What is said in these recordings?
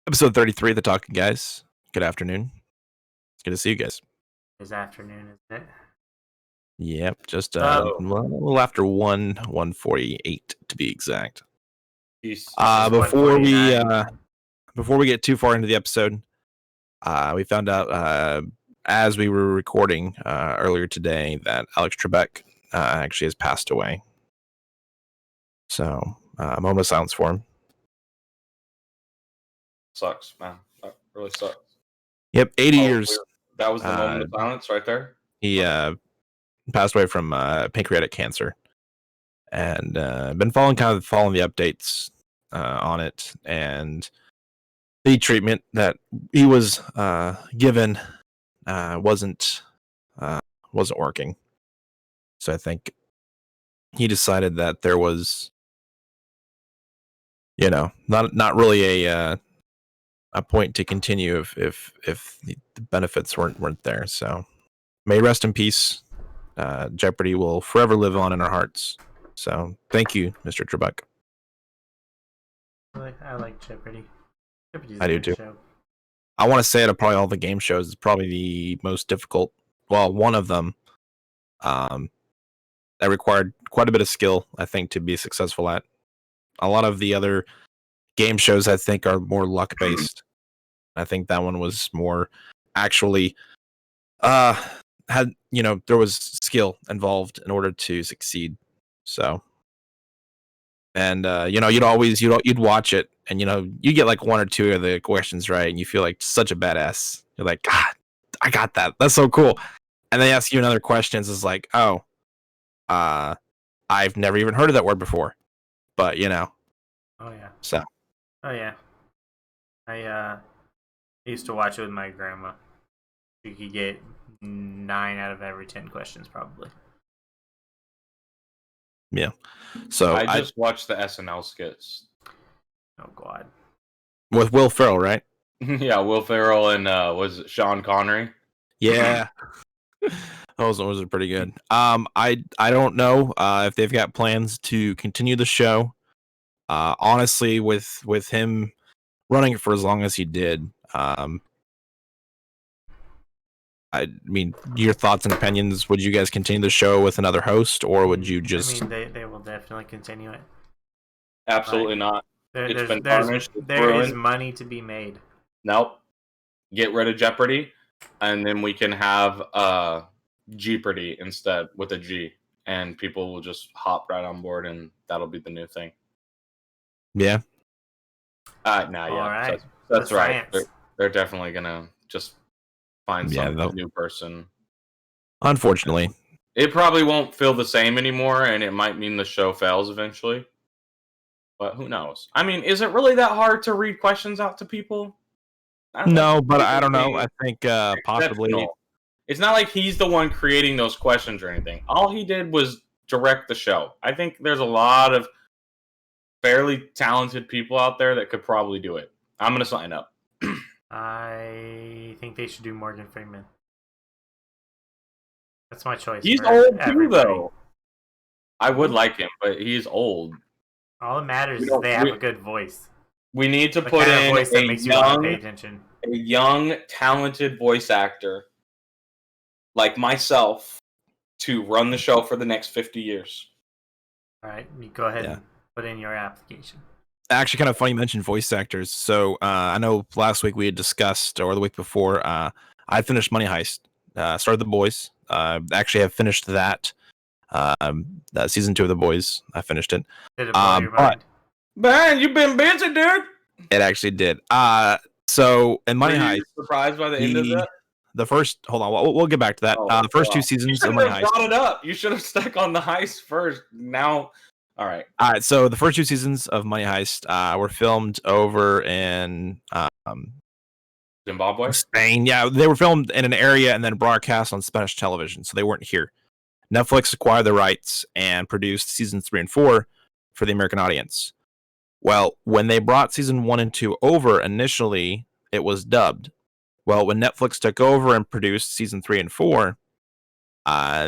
Episode 33 of the Talking Guys. Good afternoon. It's good to see you guys. This afternoon, isn't it? Yep, just a little after 1:48 to be exact. Before we get too far into the episode, we found out as we were recording earlier today that Alex Trebek actually has passed away. So, a moment of silence for him. Sucks, man. That really sucks. Yep, 80 years. That was the moment of silence right there. He passed away from pancreatic cancer, and been following the updates on it, and the treatment that he was given wasn't working. So I think he decided that there was, not really a point to continue if the benefits weren't there. So may rest in peace. Jeopardy will forever live on in our hearts. So thank you, Mr. Trebek. I like Jeopardy. Jeopardy's I do too. Show. I want to say out of probably all the game shows, it's probably the most difficult. Well, one of them that required quite a bit of skill, I think, to be successful at. A lot of the other game shows, I think, are more luck based. I think that one was more actually there was skill involved in order to succeed. So, and you'd watch it, and you get like one or two of the questions right, and you feel like such a badass. You're like, God, I got that. That's so cool. And they ask you another question. It's like, oh, I've never even heard of that word before, but Oh yeah. So. Oh yeah. I used to watch it with my grandma. You could get 9 out of every 10 questions, probably. Yeah. So I just watched the SNL skits. Oh God. With Will Ferrell, right? Yeah, Will Ferrell and was it Sean Connery? Yeah. Those are pretty good. I don't know if they've got plans to continue the show. Honestly, with him running it for as long as he did, I mean, your thoughts and opinions. Would you guys continue the show with another host, or would you just? I mean, they will definitely continue it. Absolutely not. There is money to be made. Nope. Get rid of Jeopardy, and then we can have Jeopardy instead with a G, and people will just hop right on board, and that'll be the new thing. Yeah. Yeah. Right. That's right. They're definitely gonna just find some new person. Unfortunately, it probably won't feel the same anymore, and it might mean the show fails eventually. But who knows? I mean, is it really that hard to read questions out to people? No, but I don't know. I think possibly. It's not like he's the one creating those questions or anything. All he did was direct the show. I think there's a lot of fairly talented people out there that could probably do it. I'm gonna sign up. I think they should do Morgan Freeman. That's my choice. He's old too, though. I would like him, but he's old. All that matters is they have a good voice. We need to put in voice that makes you want to pay attention. A young, talented voice actor like myself to run the show for the next 50 years. All right, you go ahead and put in your application. Actually, kind of funny you mentioned voice actors. So I know last week we had discussed, or the week before, I finished Money Heist. Started The Boys. Actually, have finished that. Season 2 of The Boys. I finished it. Did it blow your mind? Man, you've been busy, dude. It actually did. So in Money Heist, surprised by the end of that? The first, hold on, we'll get back to that. The first 2 seasons of Money Heist. You brought it up. You should have stuck on the heist first. Now, all right. So the first 2 seasons of Money Heist were filmed over in Zimbabwe, Spain. Yeah, they were filmed in an area and then broadcast on Spanish television, so they weren't here. Netflix acquired the rights and produced seasons 3 and 4 for the American audience. Well, when they brought season 1 and 2 over, initially it was dubbed. Well, when Netflix took over and produced season 3 and 4,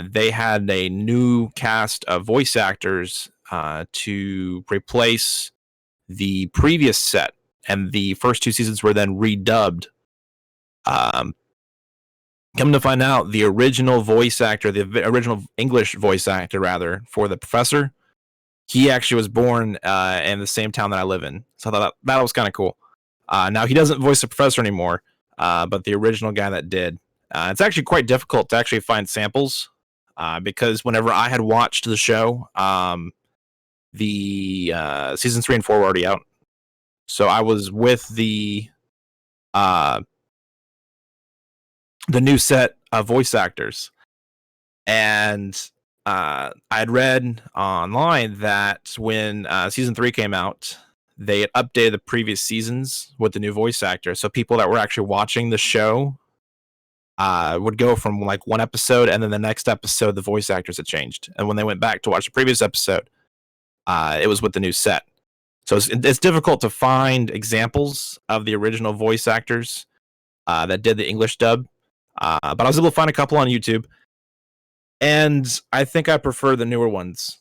they had a new cast of voice actors to replace the previous set and the first 2 seasons were then redubbed. Come to find out, the original voice actor, the original English voice actor, rather, for the professor, he actually was born in the same town that I live in. So I thought that was kind of cool. Now, he doesn't voice the professor anymore, but the original guy that did. It's actually quite difficult to actually find samples because whenever I had watched the show, the season 3 and 4 were already out. So I was with the new set of voice actors, and I had read online that when season 3 came out, they had updated the previous seasons with the new voice actor. So people that were actually watching the show would go from like one episode, and then the next episode, the voice actors had changed. And when they went back to watch the previous episode, it was with the new set. So it's difficult to find examples of the original voice actors that did the English dub. But I was able to find a couple on YouTube. And I think I prefer the newer ones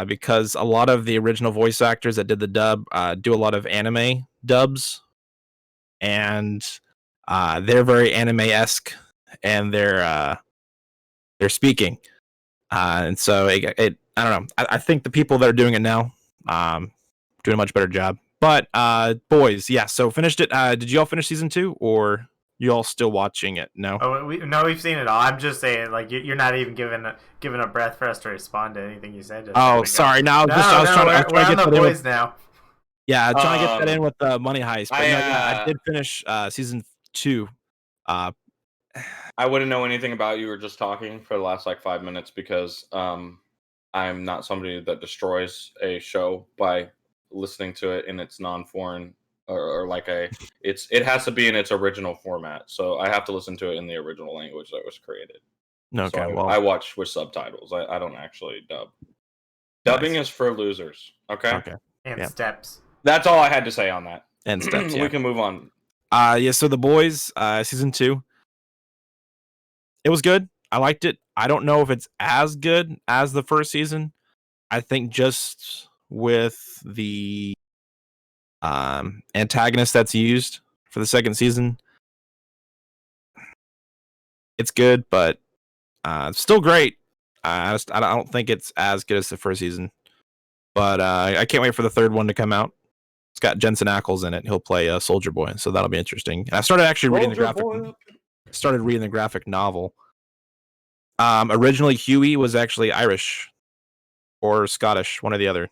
because a lot of the original voice actors that did the dub do a lot of anime dubs. And they're very anime-esque, and they're speaking. And so I don't know. I think the people that are doing it now doing a much better job. But boys, yeah. So finished it. Did you all finish season 2, or you all still watching it? No. Oh, we've seen it all. I'm just saying, like, you're not even giving a breath for us to respond to anything you said. Oh, sorry. No, I was trying to we're get on the that boys in. now. Yeah, I'm trying to get that in with the Money Heist. But I did finish season 2. I wouldn't know anything about you. Were just talking for the last like 5 minutes because I'm not somebody that destroys a show by listening to it in its non-foreign or like it has to be in its original format. So I have to listen to it in the original language that was created. Okay, so well, I watch with subtitles. I don't actually dub. Dubbing is for losers. Okay. And steps. That's all I had to say on that. And steps. We can move on. Yeah. So The Boys, season 2. It was good. I liked it. I don't know if it's as good as the first season. I think just with the antagonist that's used for the second season, it's good, but it's still great. I don't think it's as good as the first season. But I can't wait for the third one to come out. It's got Jensen Ackles in it. He'll play Soldier Boy, so that'll be interesting. And I started actually reading the graphic novel. Originally, Huey was actually Irish or Scottish, one or the other.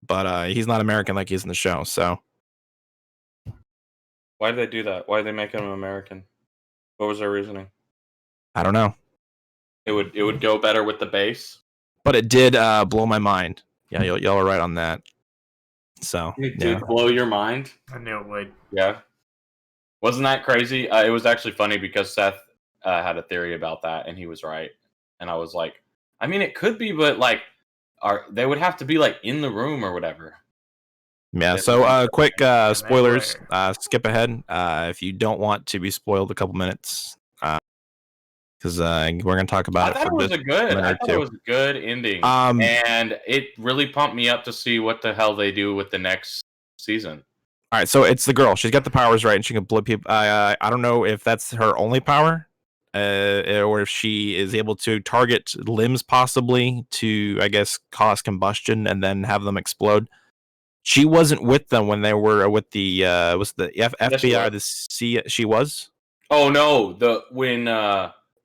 But he's not American like he's in the show. So why did they do that? Why did they make him American? What was their reasoning? I don't know. It would go better with the base. But it did blow my mind. Yeah, y'all are right on that. So it did blow your mind. I knew it would. Yeah, wasn't that crazy? It was actually funny because Seth had a theory about that, and he was right. And I was like, I mean, it could be, but like, they would have to be like in the room or whatever. Yeah. So quick spoilers. Skip ahead if you don't want to be spoiled a couple minutes. Because we're going to talk about it. I thought it was a good ending, and it really pumped me up to see what the hell they do with the next season. All right, so it's the girl. She's got the powers, right, and she can blow people. I don't know if that's her only power, or if she is able to target limbs, possibly to, I guess, cause combustion and then have them explode. She wasn't with them when they were with the FBI or the C. She was. Oh no!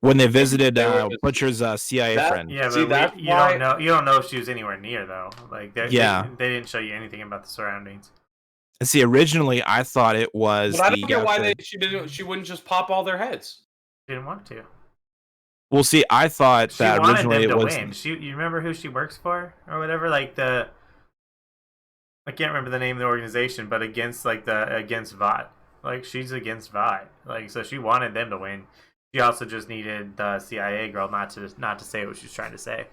When they visited Butcher's CIA friend. Yeah, but you don't know if she was anywhere near though. Like they didn't show you anything about the surroundings. And see, originally I thought it was. But I don't get why she wouldn't just pop all their heads. She didn't want to. Well, see, I thought that originally it was. Win. You remember who she works for or whatever? Like I can't remember the name of the organization, but against VOT. Like she's against VOT. Like so, she wanted them to win. She also just needed the CIA girl not to say what she was trying to say.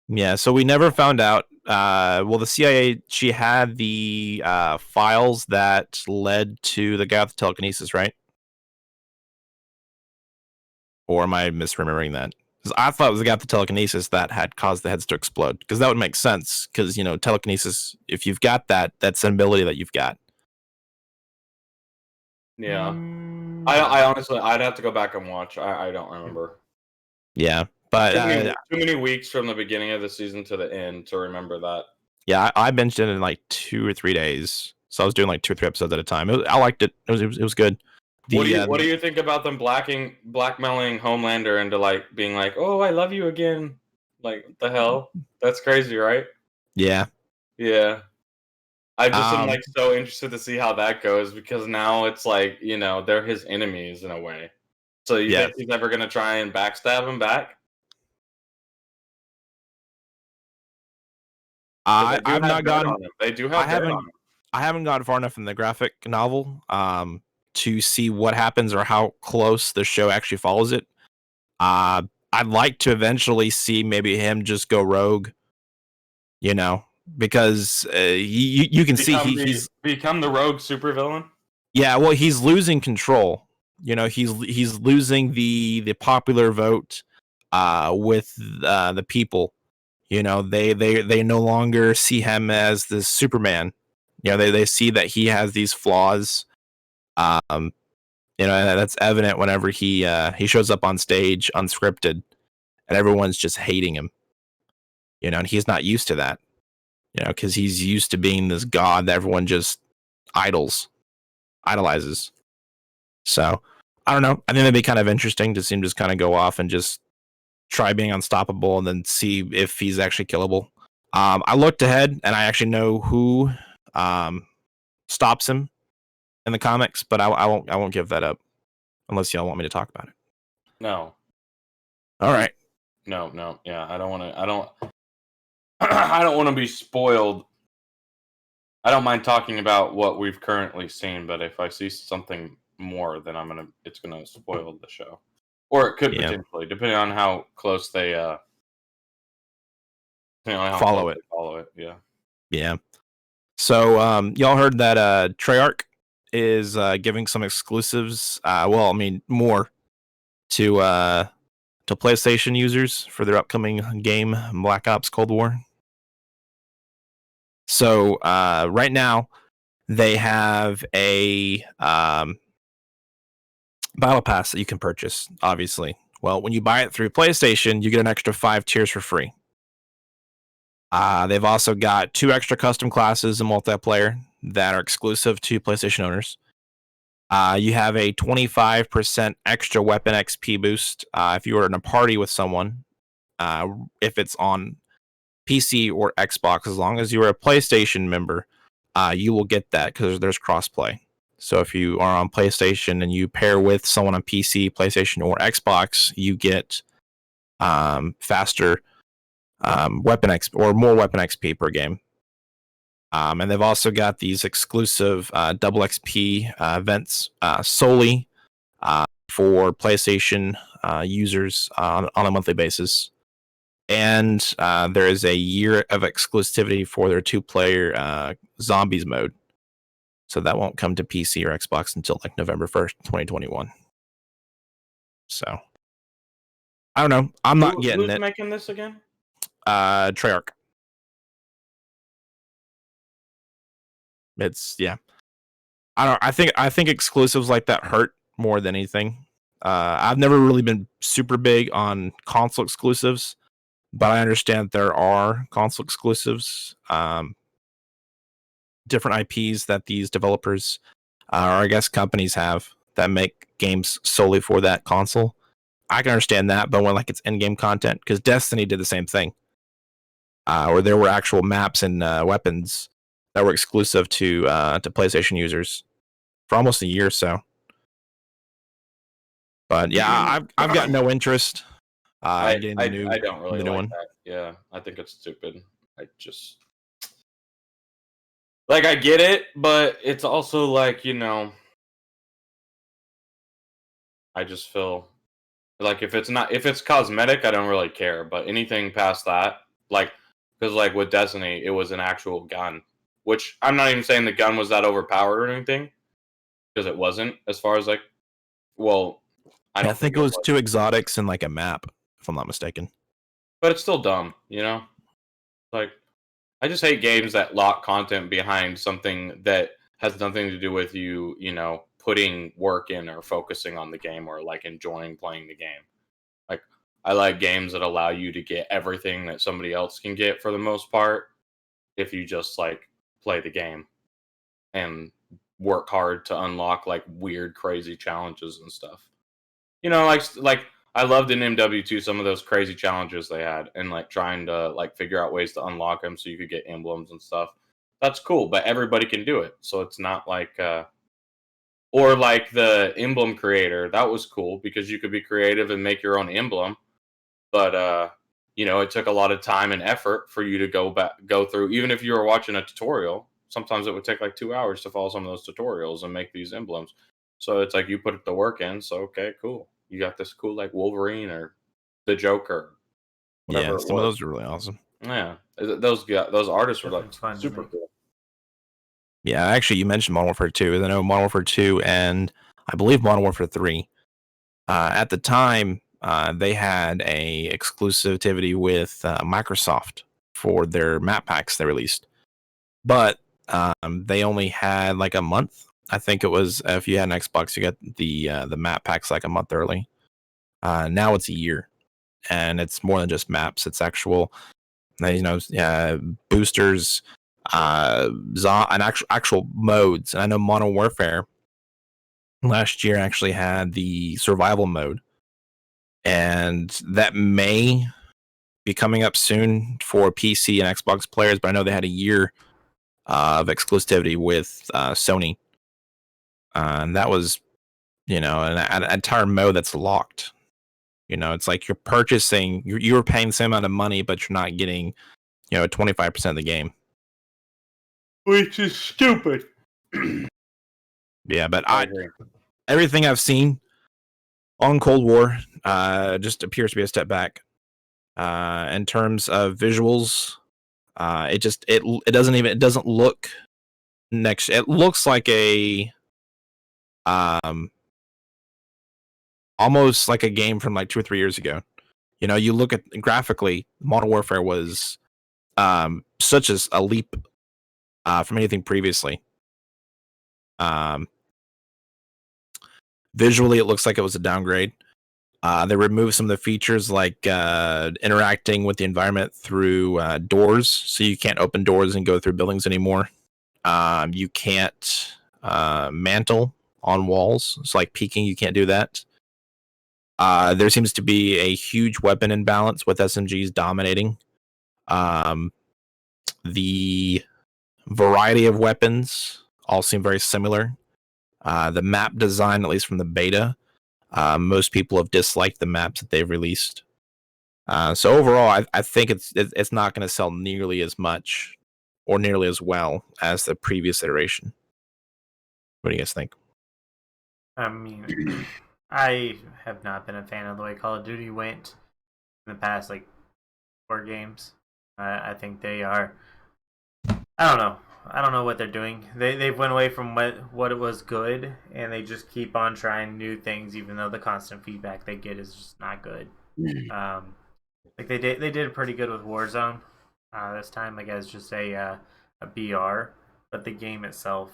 Yeah, so we never found out. The CIA, she had the files that led to the guy with telekinesis, right? Or am I misremembering that? Because I thought it was the guy with the telekinesis that had caused the heads to explode. Because that would make sense. Because, telekinesis, if you've got that, that's an ability that you've got. Yeah. I honestly, I'd have to go back and watch. I don't remember. Yeah. But too many weeks from the beginning of the season to the end to remember that. Yeah, I binged it in like 2 or 3 days. So I was doing like 2 or 3 episodes at a time. I liked it. It was good. What do you think about them blackmailing Homelander into like being like, "Oh, I love you again"? Like, what the hell? That's crazy, right? Yeah. Yeah. I just am like so interested to see how that goes because now it's like, they're his enemies in a way. So you think he's ever gonna try and backstab him back? I've not gotten. They do have. I haven't gotten far enough in the graphic novel to see what happens or how close the show actually follows it. I'd like to eventually see maybe him just go rogue. Because you can see he's become the rogue supervillain. Yeah, well, he's losing control. He's losing the popular vote with the people. They no longer see him as the Superman. They see that he has these flaws. And that's evident whenever he shows up on stage unscripted, and everyone's just hating him. And he's not used to that. Because he's used to being this god that everyone just idolizes. So I don't know. I think that'd be kind of interesting to see him just kind of go off and just try being unstoppable and then see if he's actually killable. I looked ahead and I actually know who stops him in the comics, but I won't give that up unless y'all want me to talk about it. No. All right. No. Yeah, I don't want to be spoiled. I don't mind talking about what we've currently seen, but if I see something more, then it's gonna spoil the show. Or it could potentially, depending on how close they follow it. Yeah. Yeah. So y'all heard that Treyarch is giving some exclusives. More to PlayStation users for their upcoming game, Black Ops Cold War. So right now they have a battle pass that you can purchase, obviously. Well, when you buy it through PlayStation, you get an extra 5 tiers for free. They've also got 2 extra custom classes in multiplayer that are exclusive to PlayStation owners. You have a 25% extra weapon XP boost if you are in a party with someone, if it's on PC or Xbox. As long as you are a PlayStation member, you will get that because there's crossplay. So if you are on PlayStation and you pair with someone on PC, PlayStation, or Xbox, you get faster weapon XP or more weapon XP per game. And they've also got these exclusive double XP events solely for PlayStation users on a monthly basis. And there is a year of exclusivity for their 2-player zombies mode. So that won't come to PC or Xbox until like November 1st, 2021. So I don't know. I'm not getting it. Who's making this again? Treyarch. I think exclusives like that hurt more than anything. I've never really been super big on console exclusives, but I understand there are console exclusives, different IPs that these developers or I guess companies have that make games solely for that console. I can understand that, but when like it's in-game content, because Destiny did the same thing, where there were actual maps and weapons that were exclusive to PlayStation users for almost a year or so. But yeah, I've got no interest. I don't really like that. Yeah, I think it's stupid. I get it, but it's also like, I just feel like if it's cosmetic, I don't really care. But anything past that, because with Destiny, it was an actual gun, which I'm not even saying the gun was that overpowered or anything, because it wasn't. As far as I think it was 2 exotics and like a map, if I'm not mistaken. But it's still dumb, you know? Like, I just hate games that lock content behind something that has nothing to do with you, putting work in or focusing on the game or like enjoying playing the game. Like, I like games that allow you to get everything that somebody else can get for the most part if you just like play the game and work hard to unlock like weird, crazy challenges and stuff. Like I loved in MW2 some of those crazy challenges they had and like trying to like figure out ways to unlock them so you could get emblems and stuff. That's cool, but everybody can do it. So it's not like or like the emblem creator, that was cool because you could be creative and make your own emblem. But it took a lot of time and effort for you to go through. Even if you were watching a tutorial, sometimes it would take like 2 hours to follow some of those tutorials and make these emblems. So it's like you put the work in. So okay, cool. You got this cool like Wolverine or the Joker, whatever. Yeah, some of those are really awesome. Yeah, those artists were like It's fun to super make. cool. Yeah, actually, you mentioned Modern Warfare 2. I know Modern Warfare 2 and I believe Modern Warfare 3. At the time, they had a exclusivity with Microsoft for their map packs they released, but they only had like a month. I think it was if you had an Xbox, you got the map packs like a month early. Now it's a year, and it's more than just maps. It's actual, boosters, and actual modes. And I know Modern Warfare last year actually had the survival mode, and that may be coming up soon for PC and Xbox players. But I know they had a year of exclusivity with Sony, and that was an entire mode that's locked. It's like you're purchasing, you're paying the same amount of money, but you're not getting 25% of the game, which is stupid. Yeah, but I agree. Everything I've seen on Cold War just appears to be a step back in terms of visuals. It doesn't look next. It looks like a almost like a game from like 2 or 3 years ago. You look at graphically, Modern Warfare was such as a leap from anything previously. Visually, it looks like it was a downgrade. They removed some of the features like interacting with the environment through doors, so you can't open doors and go through buildings anymore. You can't mantle on walls. It's like peeking, you can't do that. There seems to be a huge weapon imbalance with SMGs dominating. The variety of weapons all seem very similar. The map design, at least from the beta, most people have disliked the maps that they've released. So overall, I think it's not going to sell nearly as much or nearly as well as the previous iteration. What do you guys think? I mean, I have not been a fan of the way Call of Duty went in the past, like, 4 games. I think they are. I don't know. I don't know what they're doing. They've went away from what it was good, and they just keep on trying new things, even though the constant feedback they get is just not good. Like they did pretty good with Warzone this time, like as just a BR, but the game itself,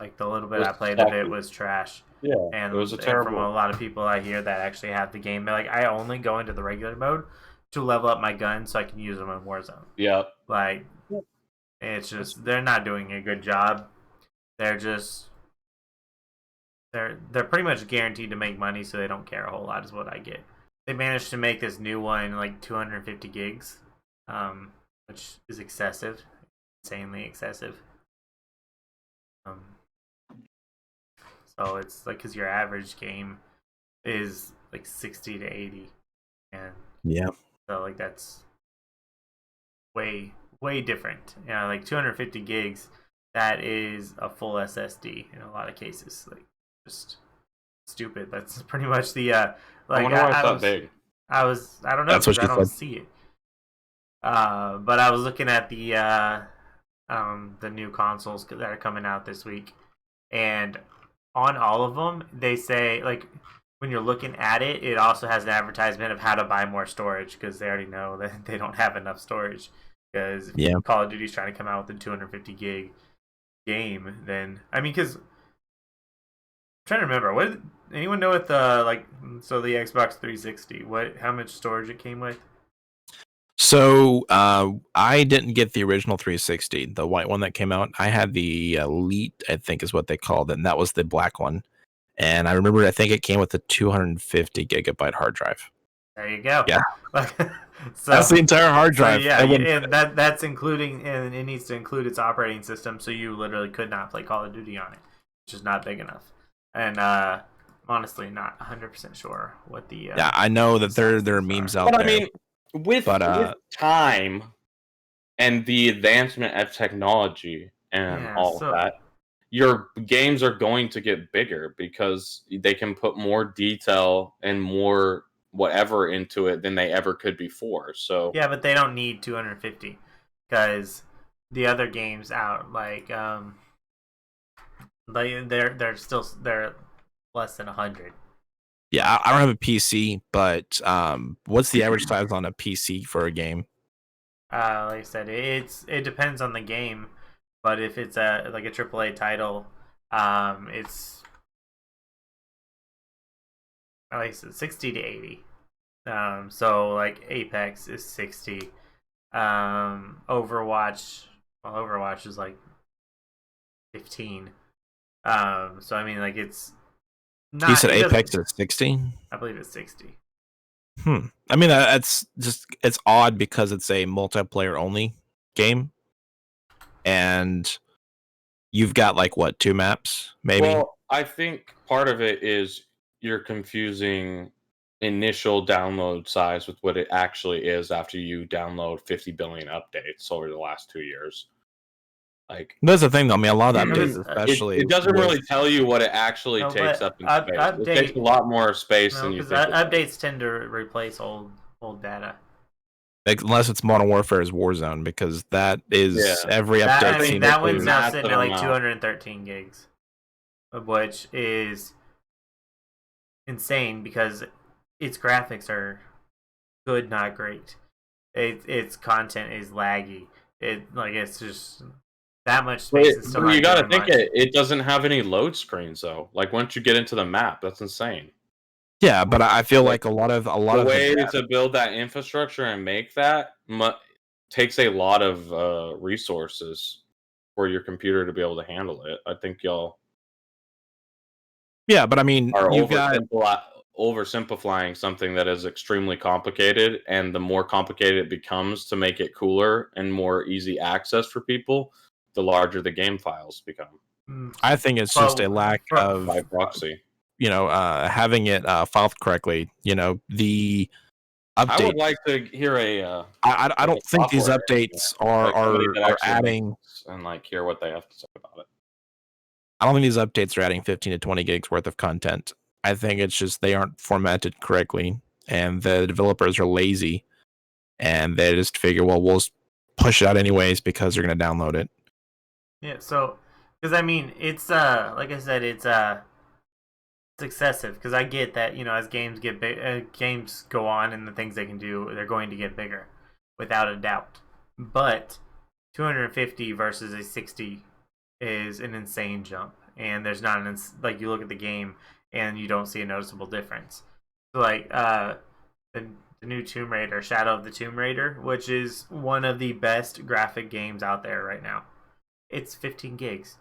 like the little bit I played of it, was trash. Yeah, and it was and terrible. from a lot of people I hear that actually have the game, they're like, I only go into the regular mode to level up my gun so I can use them in Warzone. Yeah, like it's just they're not doing a good job. They're just they're pretty much guaranteed to make money, so they don't care a whole lot. Is what I get. They managed to make this new one like 250 gigs, which is excessive, insanely excessive. So it's like because your average game is like 60 to 80, and yeah, so like that's way different. Like 250 gigs, that is a full SSD in a lot of cases. Like just stupid. That's pretty much the like I wonder why it's that big. I don't know, that's what because she I don't said. see it. But I was looking at the new consoles that are coming out this week, and on all of them they say, like, when you're looking at it, it also has an advertisement of how to buy more storage because they already know that they don't have enough storage. Because if Yeah. Call of Duty's trying to come out with a 250 gig game, then I mean, because I'm trying to remember, what anyone know what the so the Xbox 360, how much storage it came with? So I didn't get the original 360, the white one that came out. I had the Elite, I think is what they called it, and that was the black one. And I remember, I think it came with a 250 gigabyte hard drive. There you go. Yeah. So That's the entire hard So drive. yeah, It wouldn't- and that's including, and it needs to include its operating system. So you literally could not play Call of Duty on it, which is not big enough. And honestly, not 100% sure what the yeah, I know that there are sizes memes are. out But there. I mean, with time and the advancement of technology and Yeah, all so- of that, your games are going to get bigger because they can put more detail and more whatever into it than they ever could before. So Yeah, but they don't need 250 because the other games out they're less than 100. Yeah, I don't have a PC, but what's the average size on a PC for a game? Like I said, it depends on the game, but if it's a AAA title, it's like I said, 60 to 80. So like Apex is 60. Overwatch is like 15. So I mean, like it's not. You said it doesn't- Apex is 60? I believe it's 60. I mean, that's just, it's odd because it's a multiplayer only game, and you've got like what, 2 maps maybe? well, I think part of it is you're confusing initial download size with what it actually is after you download 50 billion updates over the last 2 years. Like, That's the thing though. I mean, a lot of It updates, was- especially it doesn't with- really tell you what it actually No, takes but up in space. It takes update- a lot more space No, than you because think. it does. updates tend to replace old data. like, unless it's Modern Warfare's Warzone, because that is Yeah. every That, update. I mean, seems that to one's do- now massive sitting at like amount. 213 gigs, which is insane because its graphics are good, not great. Its content is laggy. It's just that much space is still But not you got to doing think much. it doesn't have any load screens though. Like once you get into the map, that's insane. Yeah, but I feel like a lot of The the way data- to build that infrastructure and make that takes a lot of resources for your computer to be able to handle it. I think y'all yeah, but I mean, are you got oversimplifying something that is extremely complicated, and the more complicated it becomes to make it cooler and more easy access for people, the larger the game files become I think it's just a Well, lack for- of, by proxy. having it filed correctly. The I update. would like to hear a I don't think these software updates like somebody that are actually adding. makes and like hear what they have to say about it. I don't think these updates are adding 15 to 20 gigs worth of content. I think it's just they aren't formatted correctly, and the developers are lazy, and they just figure, well, we'll just push it out anyways because they're going to download it. Yeah, so because I mean, it's like I said, it's excessive because I get that as games get big, games go on and the things they can do, they're going to get bigger, without a doubt. But 250 versus a 60 is an insane jump, and there's not like you look at the game and you don't see a noticeable difference. So like the new Tomb Raider, Shadow of the Tomb Raider, which is one of the best graphic games out there right now. It's 15 gigs.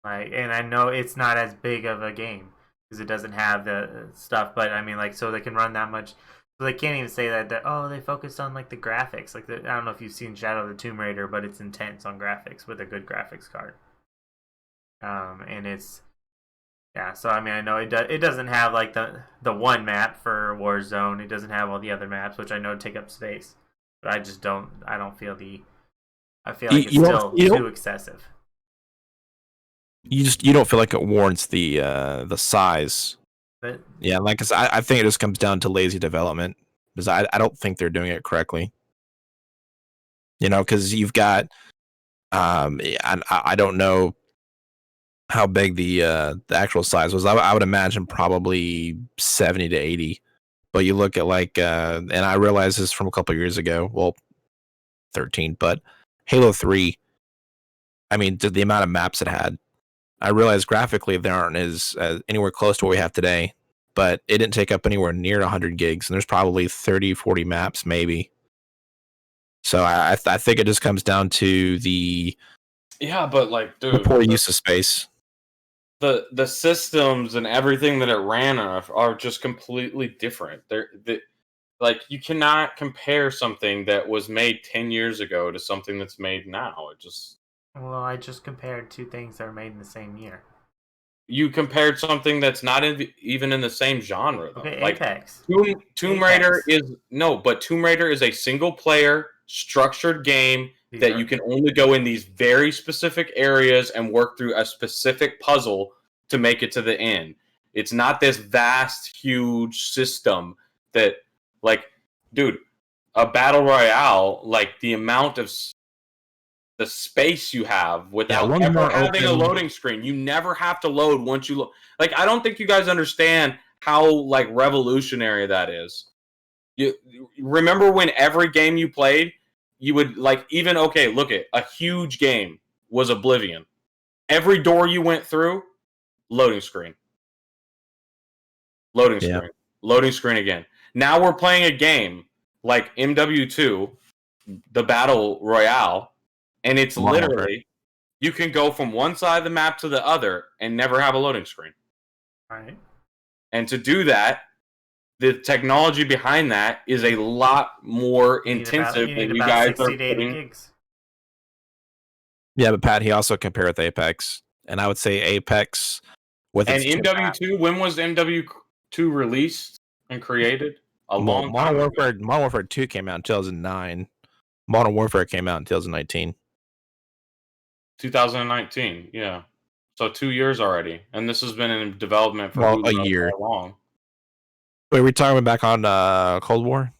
And I know it's not as big of a game because it doesn't have the stuff, but I mean, like, so they can run that much. So they can't even say that they focused on like the graphics. Like, I don't know if you've seen Shadow of the Tomb Raider, but it's intense on graphics with a good graphics card. And it's so I mean, I know it doesn't have like the one map for Warzone. It doesn't have all the other maps, which I know take up space. But I just don't. I don't feel I feel like it's still too excessive. You don't feel like it warrants the size. But Yeah, like I said, I think it just comes down to lazy development because I don't think they're doing it correctly. Because you've got I don't know how big the actual size was. I would imagine probably 70 to 80. But you look at like, and I realized this from a couple years ago. Well, 13, but Halo 3. I mean, the amount of maps it had. I realized graphically they aren't as anywhere close to what we have today, but it didn't take up anywhere near 100 gigs, and there's probably 30, 40 maps maybe. So I think it just comes down to the but like, dude, poor use of space. The systems and everything that it ran on are just completely different. Like, you cannot compare something that was made 10 years ago to something that's made now. It just... Well, I just compared two things that are made in the same year. You compared something that's not even in the same genre, though. Okay, Like, Apex. Tomb Raider is... No, but Tomb Raider is a single-player, structured game that you can only go in these very specific areas and work through a specific puzzle to make it to the end. It's not this vast, huge system that... Like, dude, a battle royale, like the amount of the space you have without ever having a loading screen. You never have to load once you like, I don't think you guys understand how like revolutionary that is. You remember when every game you played, you would like, even, okay, look at a huge game was Oblivion. Every door you went through, loading screen. Loading screen. Yeah. Loading screen again. Now we're playing a game like MW2, the Battle Royale, and it's literally, you can go from one side of the map to the other and never have a loading screen. Right. And to do that, the technology behind that is a lot more intensive than you guys are putting. Gigs. Yeah, but Pat, he also compared with Apex, and I would say Apex with and MW2. When was MW2 released and created? Modern Warfare 2 came out in 2009. Modern Warfare came out in 2019. 2019, yeah. So 2 years already, and this has been in development for a year. Long. Wait, are we talking back on Cold War?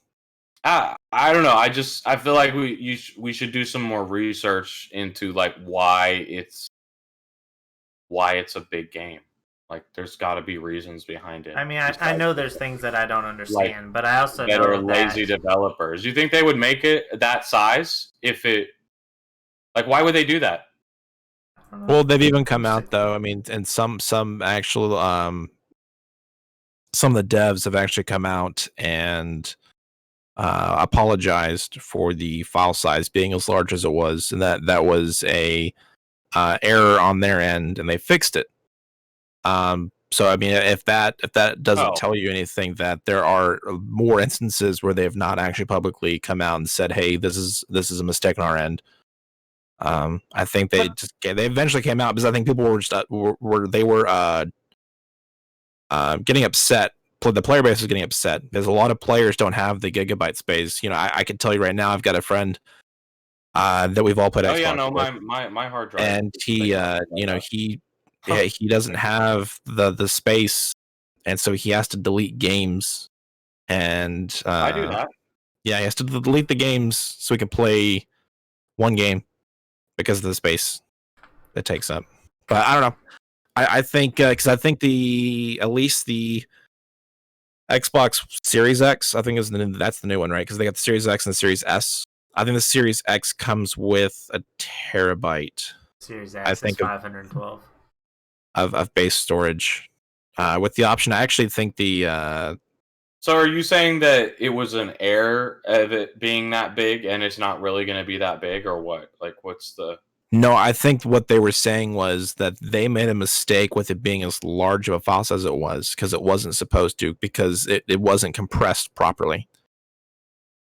I don't know. I feel like we should do some more research into like why it's a big game. Like, there's got to be reasons behind it. I mean, I know there's things that I don't understand, like, but I also know that are lazy developers. You think they would make it that size if it... Like, why would they do that? Well, they've even come out, though. I mean, and some actual some of the devs have actually come out and apologized for the file size being as large as it was, and that was a error on their end, and they fixed it. So I mean, if that doesn't tell you anything, that there are more instances where they have not actually publicly come out and said, "Hey, this is a mistake on our end." I think they eventually came out because I think people were just getting upset. The player base was getting upset because a lot of players don't have the gigabyte space. You know, I can tell you right now, I've got a friend that we've all played Xbox. Oh yeah, no, my hard drive, and he he doesn't have the space, and so he has to delete games. And I do that. Yeah, he has to delete the games so he can play one game because of the space it takes up. But I don't know. I think because I think at least the Xbox Series X, I think that's the new one, right? Because they got the Series X and the Series S. I think the Series X comes with a terabyte. Series X, I think, is 512 of base storage, with the option. I actually think the. So are you saying that it was an error of it being that big, and it's not really going to be that big, or what? Like, what's the... No, I think what they were saying was that they made a mistake with it being as large of a file as it was, because it wasn't supposed to, because it wasn't compressed properly.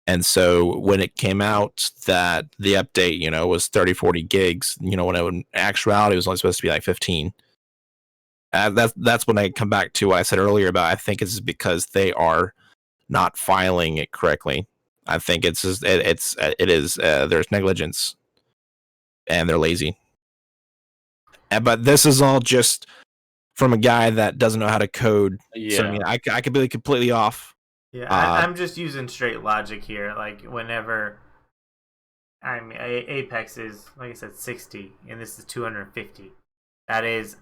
And so when it came out that the update, was 30, 40 gigs, when in actuality it was only supposed to be like 15. That's when I come back to what I said earlier about, I think it's because they are not filing it correctly. I think there's negligence and they're lazy. But this is all just from a guy that doesn't know how to code. Yeah. So I mean, I could be completely off. Yeah, I'm just using straight logic here. Like, whenever, I mean, Apex is, like I said, 60, and this is 250. That is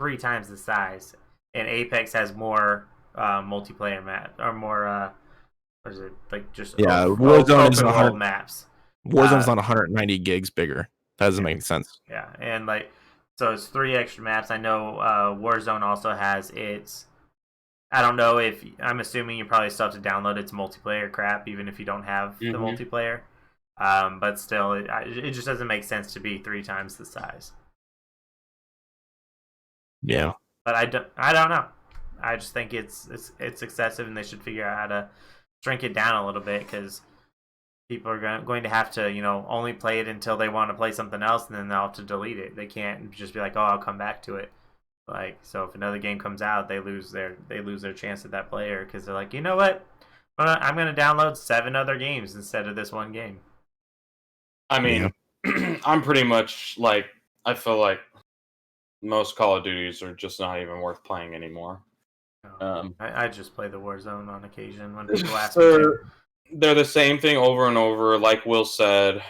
3 times the size, and Apex has more multiplayer map or more. What is it like? Just Yeah, Warzone is open 100. world maps. Warzone's not 190 gigs bigger. That doesn't make sense. Yeah, and like, so it's 3 extra maps. I know Warzone also has its. I don't know if I'm assuming you probably still have to download its multiplayer crap, even if you don't have the multiplayer. But still, it just doesn't make sense to be 3 times the size. Yeah, But I don't know. I just think it's excessive, and they should figure out how to shrink it down a little bit, because people are going to have to, only play it until they want to play something else, and then they'll have to delete it. They can't just be like, oh, I'll come back to it. Like, so if another game comes out, they lose their chance at that player, because they're like, you know what, I'm going to download 7 other games instead of this one game. I mean, I'm pretty much like, I feel like most Call of Duties are just not even worth playing anymore. I just play the Warzone on occasion when people ask me to. They're the same thing over and over. Like Will said, I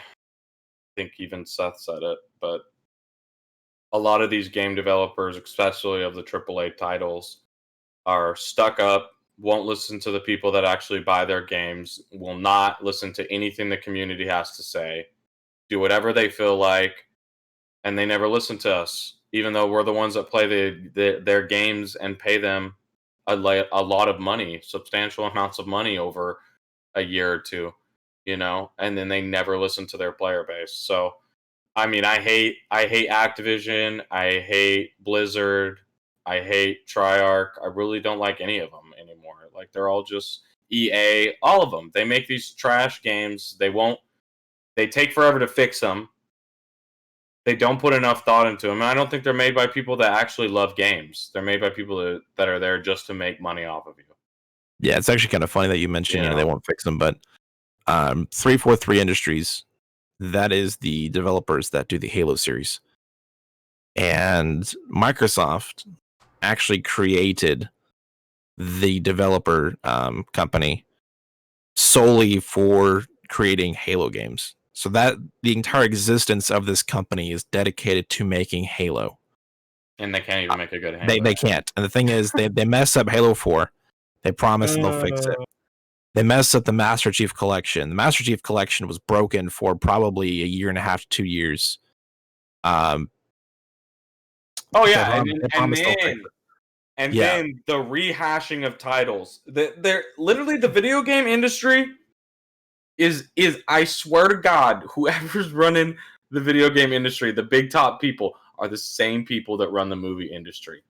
think even Seth said it, but a lot of these game developers, especially of the AAA titles, are stuck up, won't listen to the people that actually buy their games, will not listen to anything the community has to say, do whatever they feel like, and they never listen to us, even though we're the ones that play their games and pay them a lot of money, substantial amounts of money over a year or two, and then they never listen to their player base. So, I mean, I hate Activision, I hate Blizzard, I hate Treyarch. I really don't like any of them anymore. Like, they're all just EA, all of them. They make these trash games. They take forever to fix them. They don't put enough thought into them. And I don't think they're made by people that actually love games. They're made by people that are there just to make money off of you. Yeah, it's actually kind of funny that you mentioned, they won't fix them, but 343 Industries, that is the developers that do the Halo series. And Microsoft actually created the developer company solely for creating Halo games. So that the entire existence of this company is dedicated to making Halo. And they can't even make a good Halo. They can't. And the thing is, they mess up Halo 4. They promise they'll fix it. They messed up the Master Chief Collection. The Master Chief Collection was broken for probably a year and a half to 2 years. Oh yeah, and then the rehashing of titles. They're literally, the video game industry is I swear to God, whoever's running the video game industry, the big top people are the same people that run the movie industry.